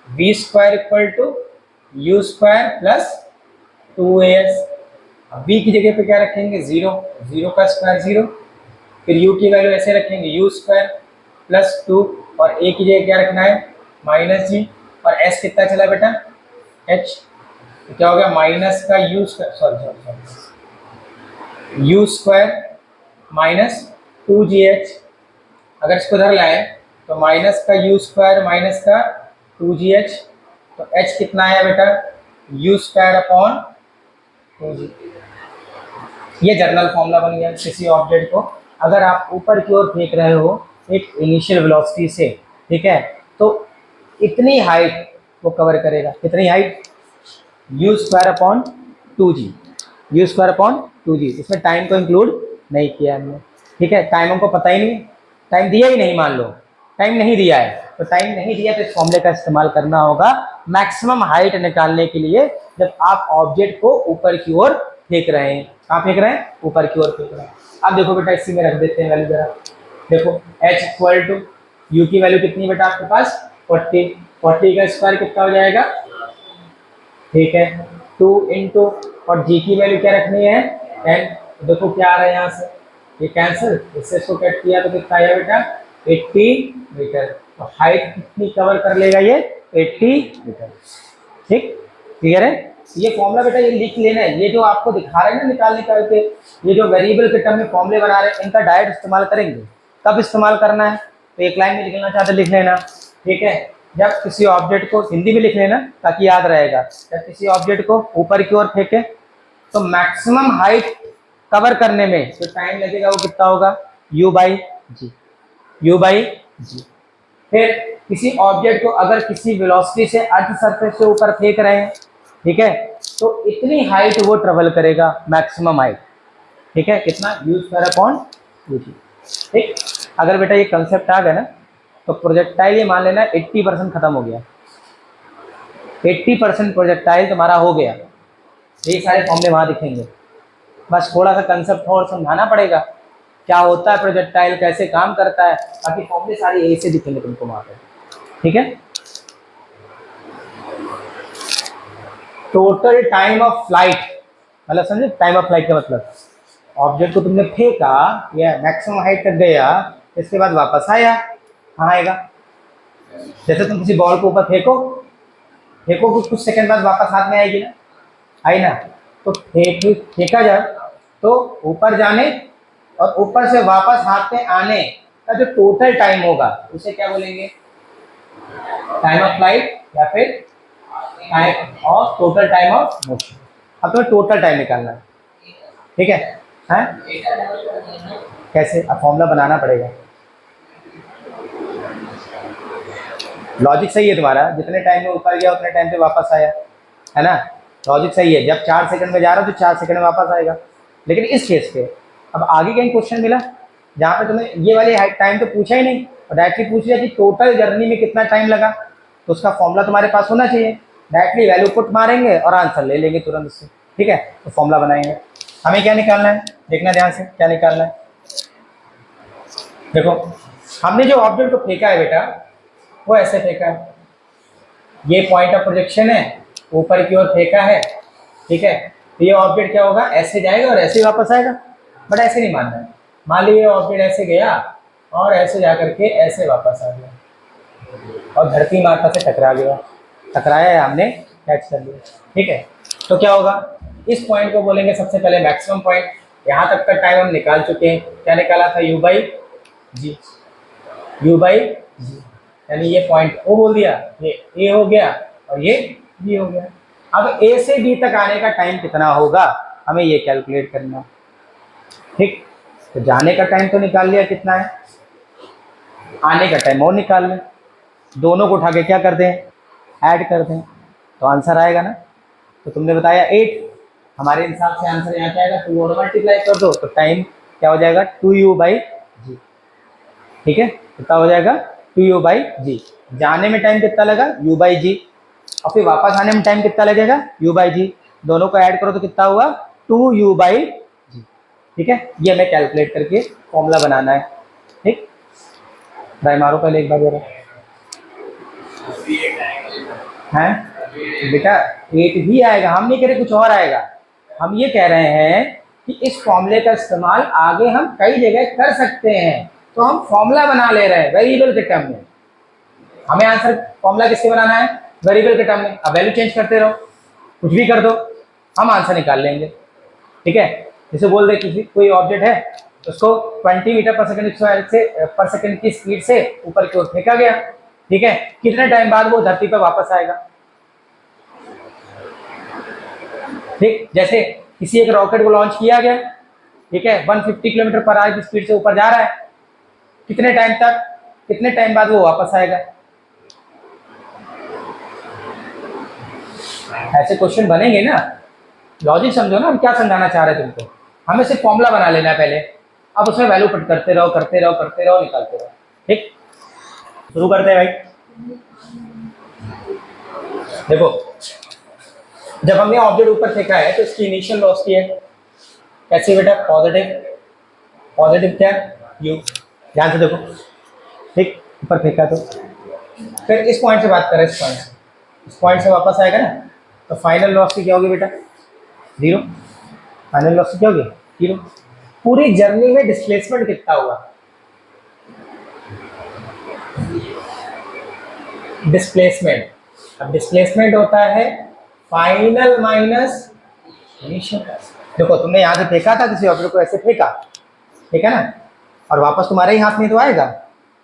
v square equal to u square plus 2as। v की जगह पे क्या रखेंगे, 0, 0 का स्क्वायर 0, फिर u की वैल्यू ऐसे रखेंगे u स्क्वायर प्लस 2, और a की जगह क्या रखना है, माइनस जी, और s कितना चला बेटा, h। तो क्या हो गया, माइनस का u square, sorry u square minus 2gh। अगर इसको इधर लाए तो माइनस का u स्क्वायर माइनस का 2gh, तो h कितना आया बेटा, u स्क्वायर अपॉन 2g। ये जनरल फॉर्मूला बन गया किसी ऑब्जेक्ट को अगर आप ऊपर की ओर फेंक रहे हो एक इनिशियल वेलोसिटी से, ठीक है, तो इतनी हाइट वो कवर करेगा। कितनी height, u square upon 2g, u square upon 2g। इसमें टाइम को इंक्लूड नहीं किया हमने। ठीक है, टाइम हमको पता ही नहीं, टाइम दिया ही नहीं, मान लो टाइम नहीं दिया है, तो टाइम नहीं दिया तो इस फॉर्मूले का इस्तेमाल करना होगा मैक्सिमम हाइट निकालने के लिए, जब आप ऑब्जेक्ट को ऊपर की ओर फेंक रहे हैं। कहाँ फेंक रहे हैं, ऊपर की ओर फेंक रहे हैं। अब देखो बेटा इसी में रख देते हैं वैल्यू जरा। देखो h इक्वल टू यू की वैल्यू कितनी बेटा आपके पास, 40। 40 का स्क्वायर कितना हो जाएगा, ठीक है, 2 इंटू, और g की वैल्यू क्या रखनी है, 10। देखो क्या आ रहा है यहाँ से, ये कैंसिल, इससे इसको कट किया तो कितना आया बेटा, 80 मीटर। तो हाइट कितनी कवर कर लेगा ये, 80 मीटर। ठीक, क्लियर है। ये फॉर्मूला बेटा ये लिख लेना है। ये जो आपको दिखा रहे हैं ना निकाल निकाल के, ये जो वेरिएबल के टर्म में फॉर्मूले बना रहे हैं, इनका डायरेक्ट इस्तेमाल करेंगे। कब इस्तेमाल करना है, तो एक लाइन में लिखना चाहते लिख लेना। ठीक है, जब किसी ऑब्जेक्ट को हिंदी में लिख लेना ताकि याद रहेगा, जब किसी ऑब्जेक्ट को ऊपर की ओर फेंके तो मैक्सिमम हाइट कवर करने में जो टाइम लगेगा वो कितना होगा, u by G, u by G. फिर किसी ऑब्जेक्ट को अगर किसी वेलोसिटी से अर्थ सरफेस से ऊपर फेंक रहे हैं, ठीक है, तो इतनी हाइट वो ट्रेवल करेगा, मैक्सिमम हाइट। ठीक है, कितना, u स्क्वायर अपॉन 2g। ठीक, अगर बेटा ये कंसेप्ट आ गया ना तो प्रोजेक्टाइल ये मान लेना 80% खत्म हो गया। 80% प्रोजेक्टाइल तुम्हारा हो गया। ये सारे फॉर्मूले वहाँ दिखेंगे, बस थोड़ा सा कंसेप्ट और समझाना पड़ेगा, क्या होता है प्रोजेक्टाइल, कैसे काम करता है, बाकी फॉर्मूले सारे यही से दिखेंगे तुमको वहाँ पे। ठीक है, टोटल टाइम ऑफ फ्लाइट, मतलब समझे टाइम ऑफ फ्लाइट का मतलब, ऑब्जेक्ट को तुमने फेंका या मैक्सिमम हाइट तक गया, इसके बाद वापस आया, कहाँ आएगा, जैसे तुम किसी बॉल को ऊपर फेंको, फेंको कुछ सेकंड बाद वापस हाथ में आएगी ना, आई ना, तो फेंका जाए तो ऊपर जाने और ऊपर से वापस हाथ में आने का जो टोटल टाइम होगा उसे क्या बोलेंगे, टाइम ऑफ फ्लाइट, या फिर time of total time of motion. अब तुम्हें टोटल टाइम निकालना है। ठीक है, हैं कैसे, अब फॉर्मूला बनाना पड़ेगा। लॉजिक सही है तुम्हारा, जितने टाइम में ऊपर गया उतने टाइम पे वापस आया, है ना, लॉजिक सही है। जब 4 सेकंड में जा रहा हो तो 4 सेकंड में वापस आएगा। लेकिन इस केस पे अब आगे कहीं क्वेश्चन मिला जहाँ पे तुम्हें ये वाली टाइम तो पूछा ही नहीं, और डायरेक्टली पूछ लिया कि टोटल जर्नी में कितना टाइम लगा, तो उसका फॉर्मूला तुम्हारे पास होना चाहिए। डायरेक्टली वैल्यू पुट मारेंगे और आंसर ले लेंगे तुरंत उससे। ठीक है, तो फॉर्मूला बनाएंगे। हमें क्या निकालना है, देखना ध्यान से क्या निकालना है। देखो हमने जो ऑब्जेक्ट को फेंका है बेटा वो ऐसे फेंका है, ये पॉइंट ऑफ प्रोजेक्शन है, ऊपर की ओर फेंका है। ठीक है, तो ये ऑब्जेक्ट क्या होगा, ऐसे जाएगा और ऐसे वापस आएगा। बट ऐसे नहीं मानना है, मान लीजिए ऑब्जेक्ट ऐसे गया और ऐसे जा करके ऐसे वापस आ गया और धरती माता से टकरा गया, टकराया है हमने, कैच कर लिया। ठीक है, तो क्या होगा, इस पॉइंट को बोलेंगे सबसे पहले मैक्सिमम पॉइंट। यहाँ तक का टाइम हम निकाल चुके हैं। क्या निकाला था? u by G, u by G, यानी ये पॉइंट ओ बोल दिया, ये ए हो गया और ये बी हो गया। अब ए से बी तक आने का टाइम कितना होगा, हमें ये कैलकुलेट करना। ठीक, तो जाने का टाइम तो निकाल लिया, कितना है, आने का टाइम और निकाल लें, दोनों को उठा के क्या कर दें, ऐड कर दें, तो आंसर आएगा ना। तो तुमने बताया 8, हमारे हिसाब से आंसर यहाँ क्या आएगा, 2 और मल्टीप्लाई कर दो तो टाइम क्या हो जाएगा, 2u बाई जी। ठीक है, कितना हो जाएगा, 2u बाई जी। जाने में टाइम कितना लगा, u बाई जी, और फिर वापस आने में टाइम कितना लगेगा, u बाई जी। दोनों को ऐड करो तो कितना हुआ, 2u बाई जी। ठीक है, ये हमें कैलकुलेट करके फॉर्मूला बनाना है। ठीक, ट्राई मारो पहले एक बार जरा। हैं बेटा 8 भी आएगा, हम नहीं कह रहे कुछ और आएगा, हम ये कह रहे हैं कि इस फॉर्मूले का इस्तेमाल आगे हम कई जगह कर सकते हैं, तो हम फॉर्मूला बना ले रहे हैं वेरिएबल के टर्म में। हमें आंसर फॉर्मूला किसके बनाना है, वेरिएबल के टर्म में। अब वैल्यू चेंज करते रहो, कुछ भी कर दो, हम आंसर निकाल लेंगे। ठीक है, जैसे बोल दे किसी कोई ऑब्जेक्ट है, उसको 20 मीटर पर सेकंड से पर सेकंड की स्पीड से ऊपर की ओर फेंका गया। ठीक है, कितने टाइम बाद वो धरती पर वापस आएगा। ठीक, जैसे किसी एक रॉकेट को लॉन्च किया गया, ठीक है, 150 किलोमीटर पर आवर की स्पीड से ऊपर जा रहा है, कितने टाइम तक, कितने टाइम बाद वो वापस आएगा। ऐसे क्वेश्चन बनेंगे ना, लॉजिक समझो ना, हम क्या समझाना चाह रहे हैं तुमको। हमें सिर्फ फॉर्मूला बना लेना है पहले, अब उसमें वैल्यू पुट करते रहो करते रहो करते रहो, निकालते रहो। ठीक, शुरू करते हैं भाई। देखो, जब हमने ऑब्जेक्ट ऊपर फेंका है तो इसकी इनिशियल वेलोसिटी है कैसे बेटा, पॉजिटिव, पॉजिटिव क्या यू, ध्यान से देखो। ठीक, ऊपर फेंका तो फिर इस पॉइंट से बात करें, इस पॉइंट से वापस आएगा ना, तो फाइनल वेलोसिटी क्या होगी बेटा, 0। फाइनल वेलोसिटी क्या होगी, 0। पूरी जर्नी में डिस्प्लेसमेंट कितना हुआ, डिस्प्लेसमेंट, अब डिस्प्लेसमेंट होता है फाइनल माइनस इनिशियल। देखो, तुमने यहाँ से फेंका था किसी ऑब्जेक्ट को, ऐसे फेंका, ठीक है ना, और वापस तुम्हारे ही हाथ में तो आएगा,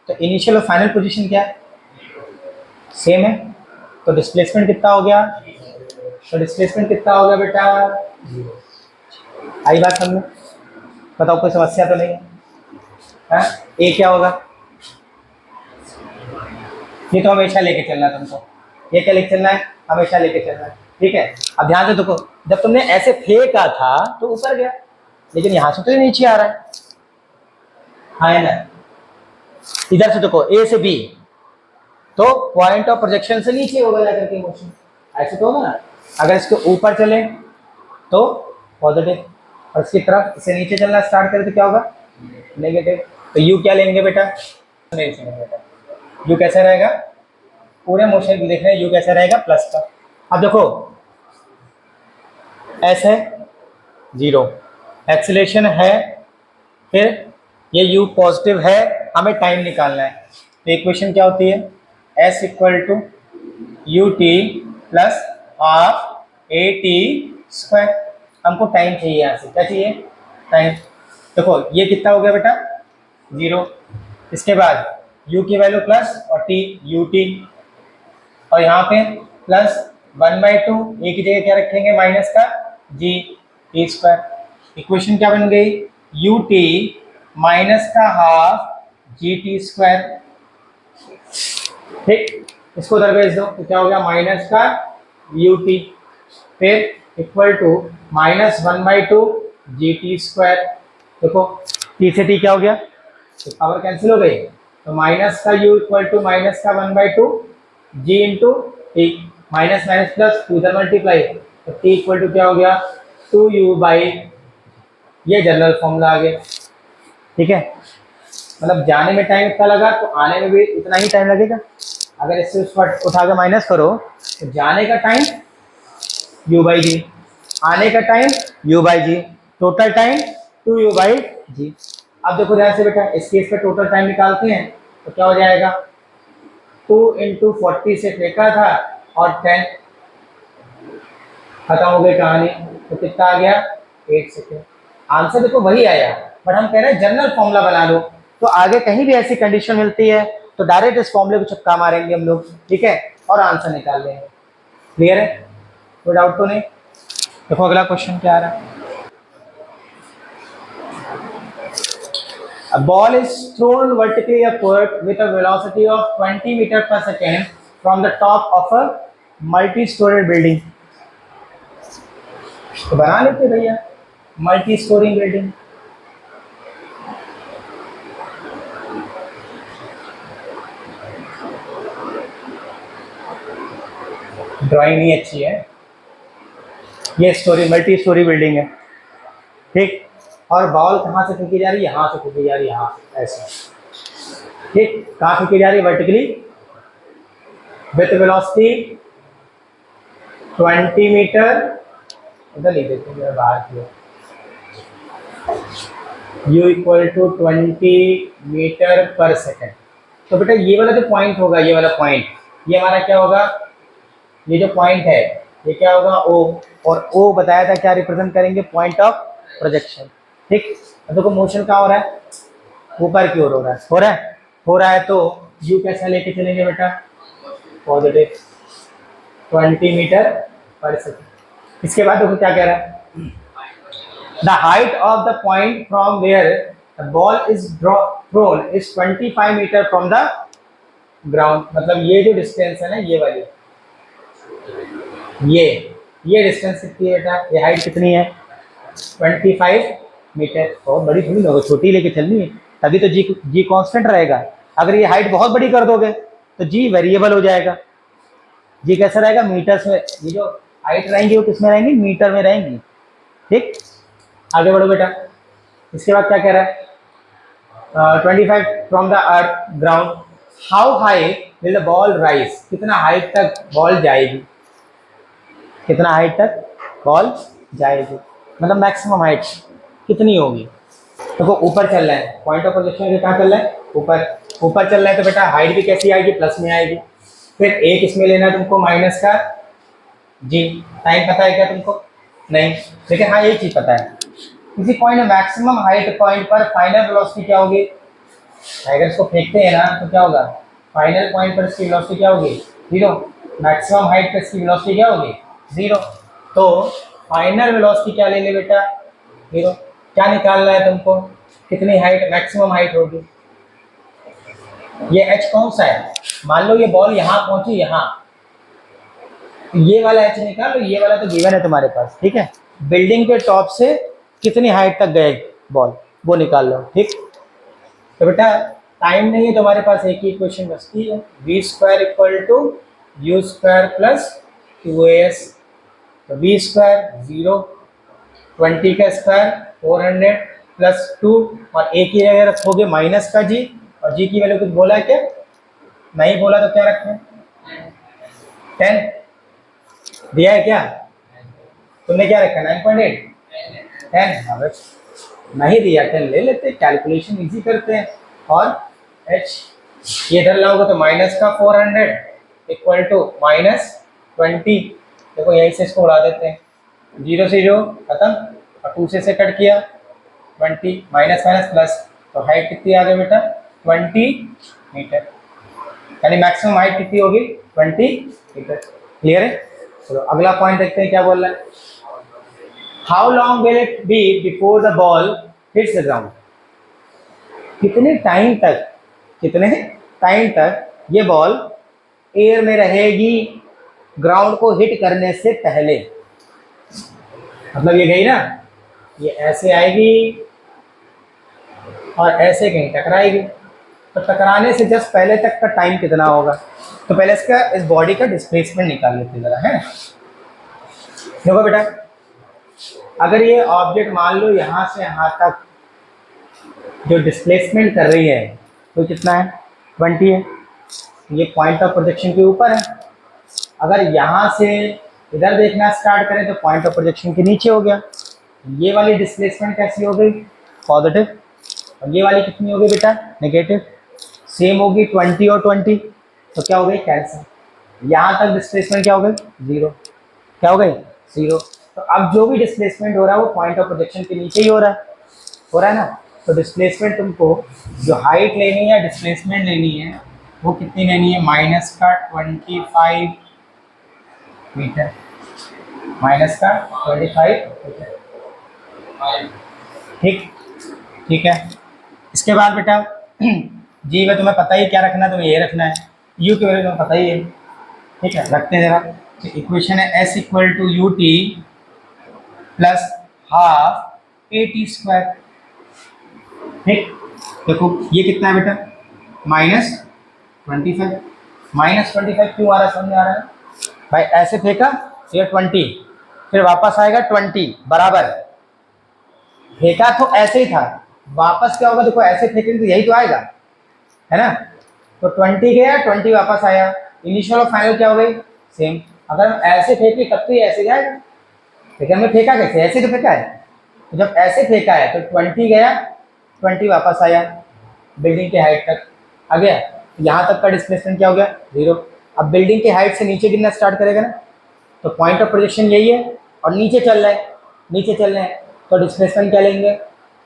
तो इनिशियल और फाइनल पोजीशन क्या है, सेम है, तो डिस्प्लेसमेंट कितना हो गया, तो डिस्प्लेसमेंट कितना हो गया बेटा, 0। आई बात समझ, बताओ कोई समस्या तो नहीं है। ए क्या होगा, ये तो हमेशा लेके चलना है तुमको, ये क्या लेके चलना है, हमेशा लेके चलना है। ठीक है, अब ध्यान से देखो, जब तुमने ऐसे फेंका था तो ऊपर गया, लेकिन यहाँ से तो ये नीचे आ रहा है ना। इधर से देखो, ए से बी, तो पॉइंट ऑफ प्रोजेक्शन से नीचे होगा जाकर के मोशन, ऐसे तो होगा ना। अगर इसके ऊपर चले तो पॉजिटिव, और इसकी तरफ इसे नीचे चलना स्टार्ट करें तो क्या होगा, नेगेटिव। तो यू क्या लेंगे बेटा, नहीं लेंगे बेटा, यू कैसा रहेगा, पूरे मोशन को देख रहे हैं, यू कैसा रहेगा, प्लस का। अब देखो, एस है 0, एक्सीलरेशन है, फिर ये यू पॉजिटिव है, हमें टाइम निकालना है। तो इक्वेशन क्या होती है, S equal to U T plus half A T square. हमको टाइम चाहिए, यहाँ से क्या चाहिए, टाइम। देखो ये कितना हो गया बेटा, 0, इसके बाद u की वैल्यू प्लस और t यू टी, और यहाँ पे प्लस 1/2, ए की जगह क्या रखेंगे, माइनस का g टी स्क्वायर। इक्वेशन क्या बन गई, यू टी माइनस का हाफ जी टी स्क्वायर। ठीक, इसको उधर भेज दो तो क्या हो गया, माइनस का यू टी, फिर equal to -1/2 G T square. देखो टी से टी क्या हो गया, तो पावर कैंसिल हो गई, तो माइनस का यू इक्वल टू माइनस का 1/2 G into T, minus minus plus two इधर मल्टीप्लाई, तो टी इक्वल टू क्या हो गया, 2u बाई, ये जनरल फॉर्मूला आ गया। ठीक है, मतलब जाने में टाइम इतना लगा तो आने में भी इतना ही टाइम लगेगा। अगर इससे उस पर उठा के माइनस करो तो जाने का टाइम u बाई जी, आने का time u by G, total time 2u by G. अब देखो ध्यान से बेटा, इस केस पे टोटल टाइम निकालते हैं तो क्या हो जाएगा, 2 × 40 से फेंका था और 10, खत्म हो गई कहानी, तो कितना आ गया, 8 सेकेंड। आंसर देखो वही आया, बट हम कह रहे हैं जनरल फॉर्मूला बना लो। तो आगे कहीं भी ऐसी कंडीशन मिलती है तो डायरेक्ट इस फॉर्मूले को छक्का मारेंगे हम लोग, ठीक है, और आंसर निकाल लेंगे। क्लियर है, कोई डाउट तो नहीं? देखो अगला क्वेश्चन क्या आ रहा है। A ball is thrown vertically upward with a velocity of 20 meter per second from the top of a multi-story building. तो बना लेते भैया मल्टी स्टोरी बिल्डिंग। ड्राइंग नहीं अच्छी है, ये स्टोरी मल्टी स्टोरी बिल्डिंग है, ठीक, और बॉल कहाँ से फेंकी जा रही है, यहाँ से फेंकी जा रही है, यहाँ ऐसे, ठीक, कहाँ फेंकी जा रही है, वर्टिकली विथ वेलोसिटी 20 मीटर, इधर लिख देते हैं बाहर की, u इक्वल टू 20 मीटर पर सेकेंड। तो बेटा ये वाला जो पॉइंट होगा, ये वाला पॉइंट, ये हमारा क्या होगा, ये जो पॉइंट है ये क्या होगा, O, और O बताया था क्या रिप्रेजेंट करेंगे, पॉइंट ऑफ प्रोजेक्शन, ठीक। अब देखो मोशन क्या हो रहा है, ऊपर की ओर हो रहा है, हो रहा है, तो U कैसा लेके चलेंगे बेटा, पॉजिटिव 20 मीटर पर सेकेंड। इसके बाद देखो क्या कह रहा है, the height of the point from where the ball is thrown is 25 metre from the ground. मतलब ये जो डिस्टेंस है ना, ये वाली, ये डिस्टेंस कितनी है बेटा, ये हाइट कितनी है 25 मीटर। बहुत बड़ी थोड़ी ना, छोटी लेके चलनी है, तभी तो जी कांस्टेंट रहेगा। अगर ये हाइट बहुत बड़ी कर दोगे तो जी वेरिएबल हो जाएगा। जी कैसा रहेगा, मीटर्स में, ये जो हाइट रहेंगी वो किस में रहेंगी, मीटर में रहेंगी, ठीक। आगे बढ़ो बेटा, इसके बाद क्या कह रहा है, 25 from the earth ground, how high will the ball rise, कितना हाइट तक बॉल जाएगी, कितना हाइट तक बॉल जाएगी, मतलब मैक्सिमम हाइट कितनी होगी। देखो ऊपर चल रहा है, पॉइंट ऑफ प्रोजेक्शन कहाँ चल रहा है, ऊपर चल रहा है, तो बेटा हाइट भी कैसी आएगी, प्लस में आएगी। फिर एक इसमें लेना है तुमको माइनस का जी, टाइम पता है क्या तुमको, नहीं, लेकिन हाँ एक चीज पता है, किसी पॉइंट में मैक्सिमम हाइट पॉइंट पर फाइनल वेलोसिटी क्या होगी, अगर इसको फेंकते हैं ना तो क्या होगा, फाइनल पॉइंट पर इसकी वेलोसिटी क्या होगी, 0, मैक्सिमम हाइट पर इसकी वेलोसिटी क्या होगी, 0। तो फाइनल वेलोसिटी क्या ले ले बेटा, 0। क्या निकालना है तुमको, कितनी हाइट मैक्सिमम हाइट होगी, ये h कौन सा है, मान लो ये बॉल यहाँ पहुंची, यहाँ, ये वाला h निकाल लो, ये वाला तो गिवन है तुम्हारे पास, ठीक है। बिल्डिंग के टॉप से कितनी हाइट तक गए बॉल, वो निकाल लो, ठीक। तो बेटा टाइम नहीं है तुम्हारे पास, एक ही इक्वेशन बचती है, v square equal to u square plus 2as, तो v स्क्वायर 0, 20 का स्क्वायर 400 प्लस 2, और एक ही जगह रखोगे माइनस का g, और g की वैल्यू कुछ बोला है क्या, नहीं बोला तो क्या रखें, 10 दिया है क्या, तुमने क्या रखा 9.8, 10, नहीं दिया 10 ले लेते, कैलकुलेशन इजी करते हैं, और h ये इधर लाओगे तो माइनस का 400 इक्वल टू माइनस 20, देखो यहीं से इसको उड़ा देते हैं, 0 से 0 खत्म, और 2 से कट किया 20, माइनस माइनस प्लस, तो हाइट कितनी आ गई बेटा 20 मीटर, यानी मैक्सिमम हाइट कितनी होगी 20 मीटर। क्लियर है, चलो अगला पॉइंट देखते हैं क्या बोल रहा है, how long will it be before the ball hits the ground, कितने टाइम तक ये बॉल एयर में रहेगी ग्राउंड को हिट करने से पहले। मतलब ये गई ना, ये ऐसे आएगी और ऐसे कहीं टकराएगी, तो टकराने से जस्ट पहले तक का टाइम कितना होगा। तो पहले इस बॉडी का डिस्प्लेसमेंट निकाल लेते हैं जरा, है। देखो बेटा, अगर ये ऑब्जेक्ट मान लो यहाँ से यहाँ तक जो डिस्प्लेसमेंट कर रही है तो कितना है 20 है, ये पॉइंट ऑफ प्रोजेक्शन के ऊपर है। अगर यहाँ से इधर देखना स्टार्ट करें तो पॉइंट ऑफ प्रोजेक्शन के नीचे हो गया। ये वाली डिस्प्लेसमेंट कैसी हो गई पॉजिटिव, और ये वाली कितनी हो गई बेटा नेगेटिव, सेम होगी 20 और 20, तो क्या हो गई कैंसिल। यहाँ तक डिस्प्लेसमेंट क्या हो गई 0, क्या हो गई 0। तो अब जो भी डिस्प्लेसमेंट हो रहा है वो पॉइंट ऑफ प्रोजेक्शन के नीचे ही हो रहा है ना। तो डिस्प्लेसमेंट तुमको जो हाइट लेनी है, डिस्प्लेसमेंट लेनी है, वो कितनी लेनी है, माइनस का 25 मीटर, माइनस का 25 मीटर। ठीक ठीक है। इसके बाद बेटा जी में तुम्हें पता ही क्या रखना है, तुम्हें ये रखना है, यू की वैल्यू तुम्हें पता ही है। ठीक है, रखते हैं जरा। इक्वेशन है S equal to U T plus half A T square. ठीक, देखो ये कितना है बेटा, -25। -25 क्यों आ रहा है, समझ में आ रहा है भाई? ऐसे फेंका ये 20, फिर वापस आएगा 20 बराबर। फेंका तो ऐसे ही था, वापस क्या होगा, देखो ऐसे फेंकेंगे तो यही तो आएगा, है ना। तो 20 गया, 20 वापस आया, इनिशियल और फाइनल क्या हो गई, सेम। अगर हम ऐसे फेंके तब तो ये ऐसे जाएगा, लेकिन हमने फेंका कैसे, ऐसे तो फेंका है। तो जब ऐसे फेंका है तो 20 गया, 20 वापस आया बिल्डिंग के हाइट तक आ गया। यहाँ तक का डिस्प्लेसमेंट क्या हो गया, 0। अब बिल्डिंग के हाइट से नीचे गिरना स्टार्ट करेगा ना, तो पॉइंट ऑफ प्रोजेक्शन यही है और नीचे चल रहा है, नीचे चल रहे हैं, तो डिस्प्लेसमेंट क्या लेंगे,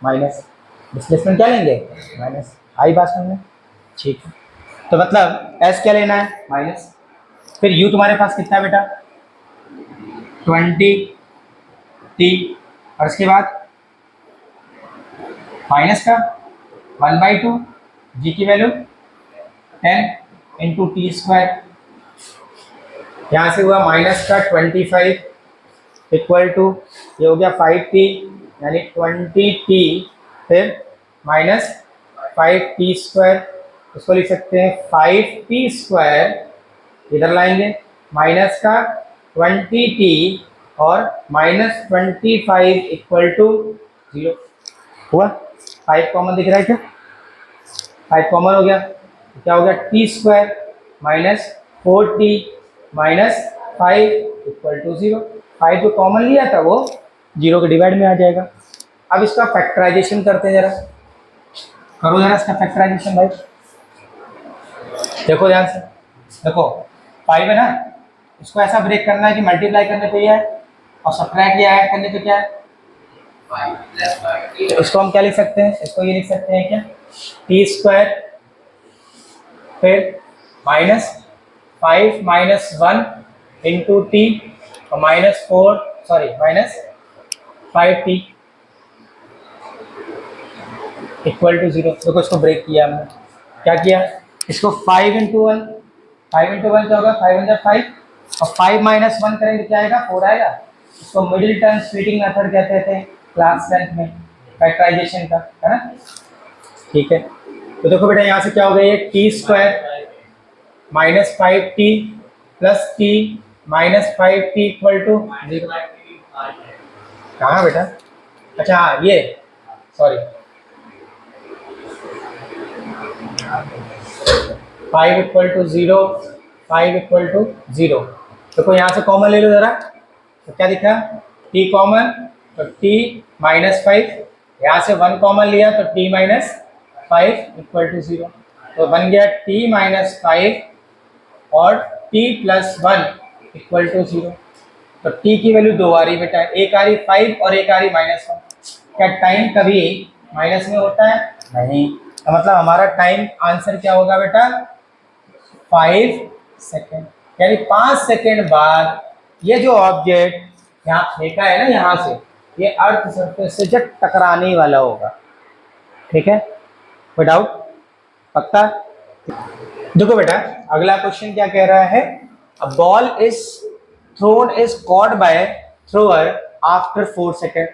माइनस। डिस्प्लेसमेंट क्या लेंगे, माइनस। आई बात समझ में? ठीक है, तो मतलब एस क्या लेना है, माइनस। फिर यू तुम्हारे पास कितना है बेटा, 20 टी, और इसके बाद माइनस का 1/2, जी की वैल्यू 10 इंटू टी स्क्वायर। यहाँ से हुआ माइनस का 25 इक्वल टू, ये हो गया 5t, यानी 20t, फिर माइनस 5t स्क्वायर। इसको लिख सकते हैं 5t स्क्वायर, इधर लाएंगे माइनस का 20t और -25 इक्वल टू 0। हुआ, 5 कॉमन दिख रहा है क्या, 5 कॉमन हो गया, तो क्या हो गया, T square minus 4t minus 5 equal to 0। 5 जो कॉमन लिया था वो 0 के डिवाइड में आ जाएगा। अब इसका फैक्टराइजेशन करते हैं, जरा करो जरा इसका फैक्टराइजेशन भाई। देखो ध्यान से, देखो 5 है ना, इसको ऐसा ब्रेक करना है कि मल्टीप्लाई करने पे है और सब्ट्रैक्ट या ऐड करने पे क्या है, तो इसको हम क्या लिख सकते हैं, इसको ये लिख सकते हैं क्या, टी स्क्वायर, फिर -5 - 1 इंटू टी और -5t इक्वल टू 0। देखो इसको ब्रेक किया हमने, क्या किया, इसको 5 इंटू 1, 5 इंटू 1 क्या होगा, 5 × 5, और 5 - 1 करेंगे क्या आएगा, 4 आएगा। इसको मिडिल टर्म स्प्लिटिंग मेथड कहते थे क्लास 10th में, फैक्टराइजेशन का, है ना। ठीक है, तो देखो बेटा यहाँ से क्या हो गया, ये T square -5t plus T -5t equal to 0। कहाँ बेटा, अच्छा हाँ ये, sorry 5 equal to 0, 5 equal to 0। देखो यहाँ से कॉमन ले लो जरा, तो क्या दिखा, t कॉमन, तो t -5, यहाँ से 1 कॉमन लिया तो t -5 इक्वल टू 0। तो बन गया t -5 और t + 1 इक्वल टू 0। तो t की वैल्यू 2 आ रही बेटा, एक आ रही 5 और एक आ रही -1। क्या टाइम कभी माइनस में होता है, नहीं। तो मतलब हमारा टाइम आंसर क्या होगा बेटा, 5 सेकेंड, यानी 5 सेकेंड बाद ये जो ऑब्जेक्ट यहाँ फेंका है ना, यहाँ से ये अर्थ सरफेस से जब टकराने वाला होगा। ठीक है, कोई डाउट, पक्का। देखो बेटा अगला क्वेश्चन क्या कह रहा है, a ball is thrown is caught by thrower after 4 second.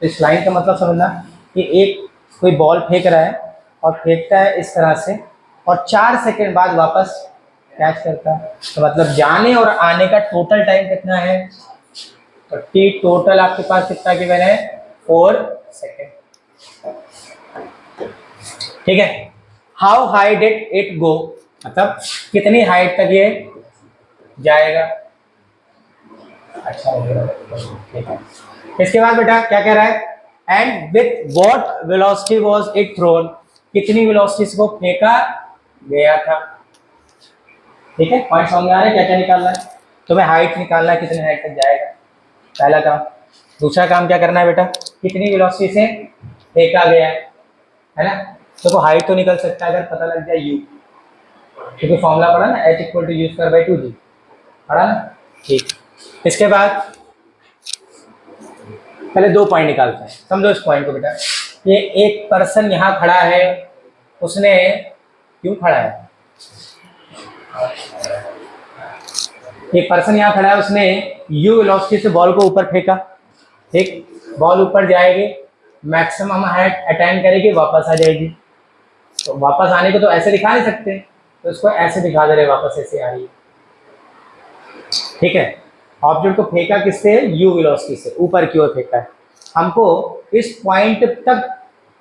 इस लाइन का मतलब समझना कि एक कोई बॉल फेंक रहा है और फेंकता है इस तरह से और 4 सेकेंड बाद वापस कैच करता है, तो मतलब जाने और आने का टोटल टाइम कितना है, तो टी टोटल आपके पास कितना गिवन है, 4 सेकेंड। ठीक है, how high did it go, मतलब कितनी हाइट तक ये जाएगा। अच्छा हो गया, ठीक है। इसके बाद बेटा क्या कह रहा है, and with what velocity was it thrown, कितनी वेलोसिटी से वो फेंका गया था। ठीक है, पॉइंट समझ में आ रहा है, क्या क्या निकालना है, तुम्हें हाइट निकालना है, कितनी हाइट तक जाएगा। पहला काम। दूसरा काम क्या करना है बेटा, कितनी वेलोसिटी से फेंका गया है ना। देखो हाइट तो निकल सकता है अगर पता लग जाए u, क्योंकि फॉर्मूला पढ़ा ना, h equal to u square by 2g, पढ़ा ना। ठीक, इसके बाद पहले 2 पॉइंट निकालते हैं, समझो इस पॉइंट को बेटा। ये एक पर्सन यहाँ खड़ा है, उसने क्यों खड़ा है, एक पर्सन यहाँ खड़ा है, उसने u वेलोसिटी से बॉल को ऊपर फेंका। ठीक, बॉल ऊपर जाएगी, मैक्सिमम हाइट अटेन करेगी, वापस आ जाएगी। तो वापस आने को तो ऐसे दिखा नहीं सकते, तो इसको ऐसे दिखा दे रहे, वापस ऐसे आ रही है। ठीक है, ऑब्जेक्ट को फेंका किससे, u वेलोसिटी से ऊपर की ओर फेंका है। हमको इस पॉइंट तक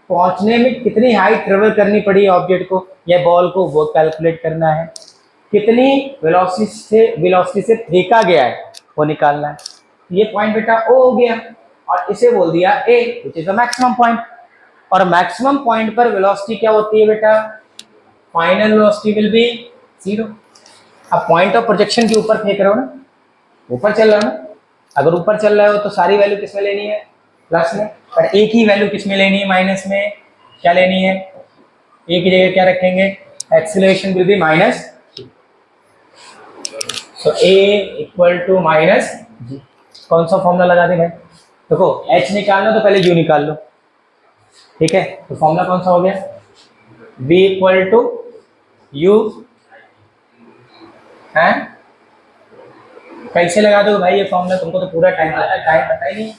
पहुंचने में कितनी हाइट ट्रेवल करनी पड़ी ऑब्जेक्ट को या बॉल को, वो कैलकुलेट करना है। कितनी वेलोसिटी से फेंका गया है वो निकालना है। ये पॉइंट बेटा ओ हो गया, और इसे बोल दिया A, which is the maximum point. और मैक्सिमम पॉइंट पर वेलोसिटी क्या होती है बेटा, फाइनल वेलोसिटी विल बी 0। अब पॉइंट ऑफ प्रोजेक्शन के ऊपर फेंक रहे हो ना, ऊपर चल रहा हो ना, अगर ऊपर चल रहे हो तो सारी वैल्यू किस में लेनी है, प्लस में, पर एक ही वैल्यू किस में लेनी है, माइनस में। क्या लेनी है, ए की जगह क्या रखेंगे, acceleration will be minus, so A equal to minus G. कौन सा फॉर्मूला लगा दे भाई, देखो h निकालना तो पहले u निकाल लो। ठीक है, तो फॉर्मूला कौन सा हो गया, v इक्वल टू u है। कैसे लगा दो भाई ये फॉर्मूला, तुमको तो पूरा टाइम पता ही नहीं।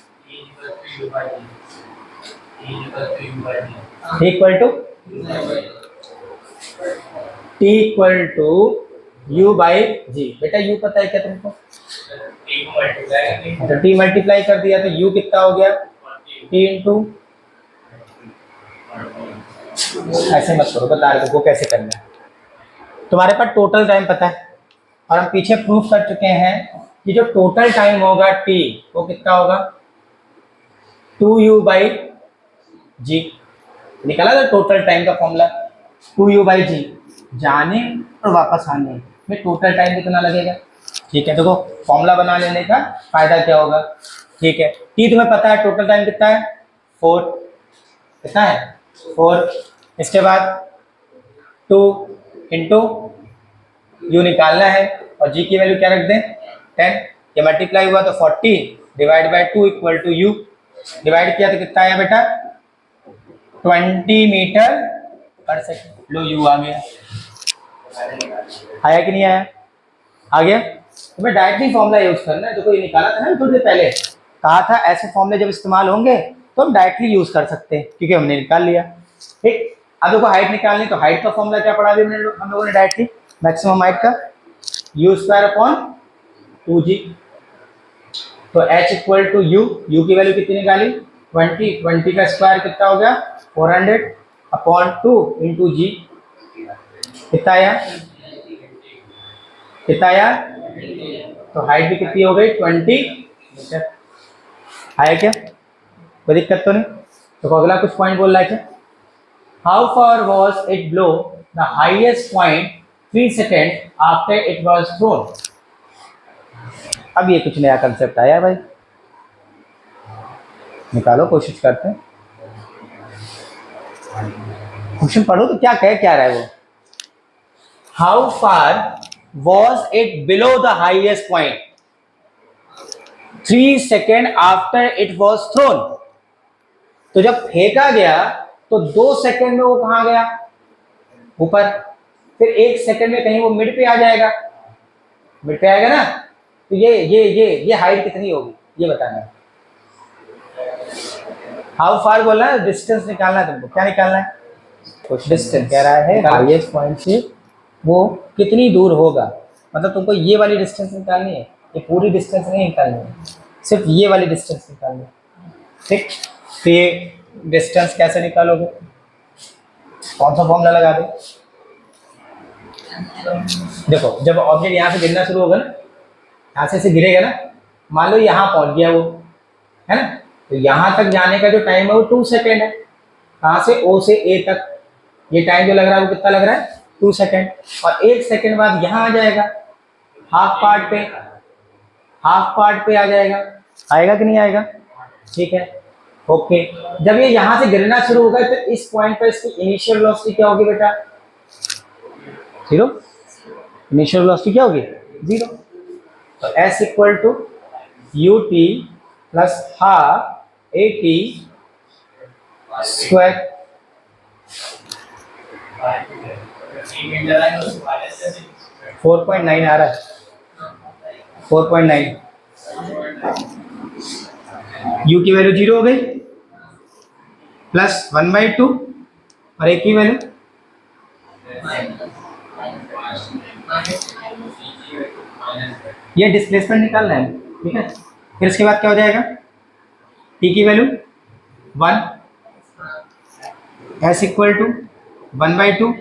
Equal to t equal to u by G. बेटा u पता है क्या तुमको, तो t मल्टीप्लाई कर दिया तो u कितना हो गया, t इंटू, ऐसे मत करो, बता रहे को कैसे करना है। तुम्हारे पास टोटल टाइम पता है, और हम पीछे प्रूफ कर चुके हैं कि जो टोटल टाइम होगा t वो कितना होगा, 2u बाई जी। निकाला था टोटल टाइम का फॉर्मूला, 2u बाई जी, जाने और वापस आने में टोटल टाइम कितना लगेगा। ठीक है, देखो फॉर्मूला बना लेने का फायदा क्या होगा। ठीक है, टी तुम्हें पता है, टोटल टाइम कितना है 4, कितना है 4। इसके बाद 2 इंटू यू निकालना है, और जी की वैल्यू क्या रख दें 10। ये मल्टीप्लाई हुआ तो 40 divide by 2 equal to U, divide किया तो कितना आया बेटा 20 मीटर पर सेकंड। लो यू आ गया, आया कि नहीं आया, आ गया। तो मैं डायरेक्टली फॉर्मूला यूज करना है, देखो ये निकाला था ना थोड़ी देर पहले, कहा था ऐसे फॉर्मूले जब इस्तेमाल होंगे तो हम डायरेक्टली यूज कर सकते हैं, क्योंकि हमने निकाल लिया। ठीक, अब देखो हाइट निकालनी, तो हाइट का फॉर्मूला क्या पढ़ा दिया हम लोगों ने डायरेक्टली, मैक्सिमम हाइट का यू स्क्वायर अपॉन 2g। तो h equal to U, U की वैल्यू कितनी निकाली 20, 20 का स्क्वायर कितना हो गया 400 अपॉन 2 इंटू जी, कितना आया, कितना आया, तो हाइट भी कितनी हो गई 20 मीटर। आया क्या, कोई दिक्कत तो नहीं। तो अगला कुछ पॉइंट बोल रहा है क्या, how far was it blow the highest point 3 second after it was throne. अब ये कुछ नया कंसेप्ट आया भाई, निकालो, कोशिश करते हैं। क्वेश्चन पढ़ो तो क्या कह क्या रहा है वो, how far was it below the highest point 3 second after it was throne. तो जब फेंका गया तो 2 सेकेंड में वो कहां गया ऊपर, फिर 1 सेकेंड में कहीं वो मिड पे आ जाएगा, मिड पे आएगा ना, तो ये हाइट कितनी होगी ये बताना है। हाउ फार बोलना है, डिस्टेंस निकालना है तुमको, क्या निकालना है, कुछ डिस्टेंस कह रहा है हाईएस्ट पॉइंट से वो कितनी दूर होगा, मतलब तुमको ये वाली डिस्टेंस निकालनी है, ये पूरी डिस्टेंस नहीं निकालनी है, सिर्फ ये वाली डिस्टेंस निकालनी है। ठीक, तो ये डिस्टेंस कैसे निकालोगे, कौन सा फॉर्मूला लगा दो। देखो जब ऑब्जेक्ट यहाँ से गिरना शुरू होगा ना, यहाँ से गिरेगा ना, मान लो यहाँ पहुंच गया वो, है ना, तो यहाँ तक जाने का जो टाइम है वो 2 सेकेंड है, कहाँ से ओ से ए तक, ये टाइम जो लग रहा है वो कितना लग रहा है 2 सेकेंड, और 1 सेकेंड बाद यहाँ आ जाएगा हाफ पार्ट पे आ जाएगा, आएगा कि नहीं आएगा? ठीक है, ओके। जब ये यहाँ से गिरना शुरू होगा तो इस पॉइंट पर इसकी इनिशियल वेलोसिटी क्या होगी बेटा? जीरो। इनिशियल वेलोसिटी क्या होगी? जीरो। तो s equal to U T plus half A T square. 4.9 आ रहा है, 4.9। u की वैल्यू जीरो हो गई, प्लस 1/2 और a की वैल्यू ये डिस्प्लेसमेंट निकालना है, ठीक है। फिर इसके बाद क्या हो जाएगा? t की वैल्यू 1, s इक्वल टू 1/2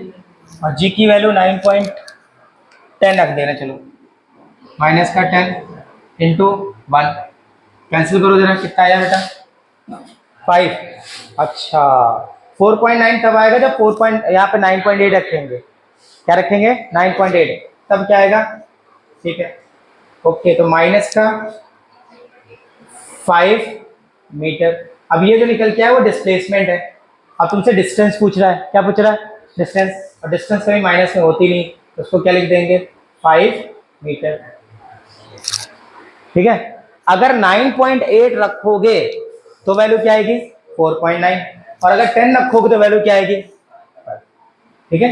और g की वैल्यू 9.10 रख देना। चलो माइनस का 10 इंटू 1, कैंसिल करो जरा, कितना आया बेटा? 5। अच्छा 4.9 तब आएगा जब 4 पॉइंट यहाँ पे 9.8 रखेंगे। क्या रखेंगे? 9.8, तब क्या आएगा? ठीक है, ओके। तो माइनस का 5 मीटर। अब ये जो निकल के आया वो डिस्प्लेसमेंट है। अब तुमसे डिस्टेंस पूछ रहा है, क्या पूछ रहा है? डिस्टेंस। और डिस्टेंस कभी माइनस में होती नहीं, तो उसको क्या लिख देंगे? 5 मीटर। ठीक है, अगर 9.8 रखोगे तो वैल्यू क्या आएगी? 4.9, और अगर 10 रखोगे तो वैल्यू क्या आएगी? ठीक है,